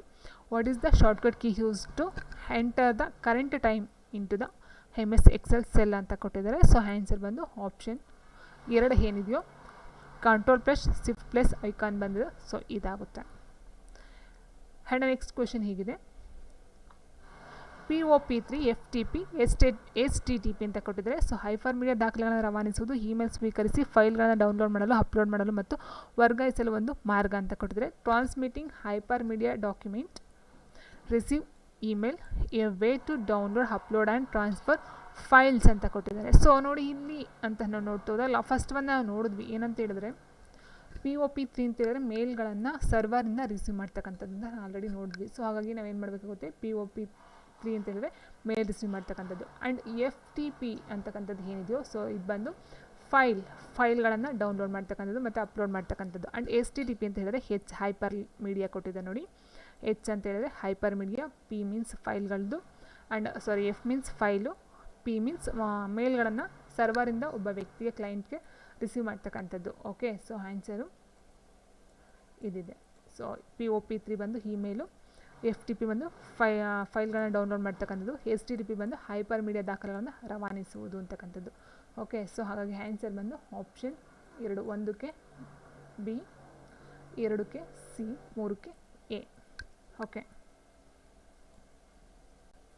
What is the shortcut key use to enter the current time into the MS excel cell ಅಂತ ಕೊಟ್ಟಿದ್ದಾರೆ. ಸೊ ಆನ್ಸರ್ ಬಂದು ಆಪ್ಷನ್ 2 ಏನಿದೆಯೋ Ctrl+Shift+ ಐಕಾನ್ ಬಂದಿದೆ. ಸೊ ಇದಾಗುತ್ತೆ. ಆ್ಯಂಡ್ ನೆಕ್ಸ್ಟ್ ಕ್ವೆಶನ್ ಹೀಗಿದೆ, POP3, FTP, HTTP ಅಂತ ಕೊಟ್ಟಿದ್ದಾರೆ. ಸೊ ಹೈಪರ್ ಮೀಡಿಯಾ ದಾಖಲೆಗಳನ್ನು ರವಾನಿಸುವುದು, ಇಮೇಲ್ ಸ್ವೀಕರಿಸಿ, ಫೈಲ್ಗಳನ್ನು ಡೌನ್ಲೋಡ್ ಮಾಡಲು, ಅಪ್ಲೋಡ್ ಮಾಡಲು ಮತ್ತು ವರ್ಗಾಯಿಸಲು ಒಂದು ಮಾರ್ಗ ಅಂತ ಕೊಟ್ಟಿದ್ದಾರೆ. Transmitting hypermedia document, receive email, a way to download, upload and transfer files ಅಂತ ಕೊಟ್ಟಿದ್ದಾರೆ. ಸೊ ನೋಡಿ ಇಲ್ಲಿ ಅಂತ ನಾವು ನೋಡ್ತೋದಲ್ಲ, ಫಸ್ಟ್ ಒಂದು ನಾವು ನೋಡಿದ್ವಿ ಏನಂತ ಹೇಳಿದ್ರೆ POP3 ಅಂತ ಹೇಳಿದ್ರೆ ಮೇಲ್ಗಳನ್ನು ಸರ್ವರಿಂದ ರಿಸೀವ್ ಮಾಡ್ತಕ್ಕಂಥದ್ದನ್ನ ಆಲ್ರೆಡಿ ನೋಡಿದ್ವಿ. ಸೊ ಹಾಗಾಗಿ ನಾವೇನು ಮಾಡಬೇಕಾಗುತ್ತೆ, POP3 ಅಂತ ಹೇಳಿದ್ರೆ ಮೇಲ್ ರಿಸೀವ್ ಮಾಡ್ತಕ್ಕಂಥದ್ದು. ಆ್ಯಂಡ್ FTP ಅಂತಕ್ಕಂಥದ್ದು ಏನಿದೆಯೋ ಸೊ ಇದು ಬಂದು ಫೈಲ್ಗಳನ್ನು ಡೌನ್ಲೋಡ್ ಮಾಡ್ತಕ್ಕಂಥದ್ದು ಮತ್ತು ಅಪ್ಲೋಡ್ ಮಾಡ್ತಕ್ಕಂಥದ್ದು. ಆ್ಯಂಡ್ HTTP ಅಂತ ಹೇಳಿದ್ರೆ ಹೈಪರ್ ಮೀಡಿಯಾ ಕೊಟ್ಟಿದೆ ನೋಡಿ. H ಅಂತ ಹೇಳಿದ್ರೆ ಹೈಪರ್ ಮೀಡಿಯಾ, P ಮೀನ್ಸ್ ಫೈಲ್ಗಳದ್ದು, and F means file, P means ಮೇಲ್ಗಳನ್ನು ಸರ್ವರಿಂದ ಒಬ್ಬ ವ್ಯಕ್ತಿಗೆ ಕ್ಲೈಂಟ್ಗೆ ರಿಸೀವ್ ಮಾಡ್ತಕ್ಕಂಥದ್ದು. ಓಕೆ, ಸೊ ಆನ್ಸರು ಇದಿದೆ. ಸೊ POP3 ಬಂದು ಇಮೇಲು, FTP ಬಂದು ಫೈಲ್ಗಳನ್ನು ಡೌನ್ಲೋಡ್ ಮಾಡ್ತಕ್ಕಂಥದ್ದು, HTTP ಬಂದು ಹೈಪರ್ ಮೀಡಿಯಾ ದಾಖಲೆಗಳನ್ನು ರವಾನಿಸುವುದು ಅಂತಕ್ಕಂಥದ್ದು. ಓಕೆ, ಸೊ ಹಾಗಾಗಿ ಆನ್ಸರ್ ಬಂದು ಆಪ್ಷನ್ 2, 1ಕ್ಕೆ B, 2ಕ್ಕೆ C, 3ಕ್ಕೆ A. ಓಕೆ.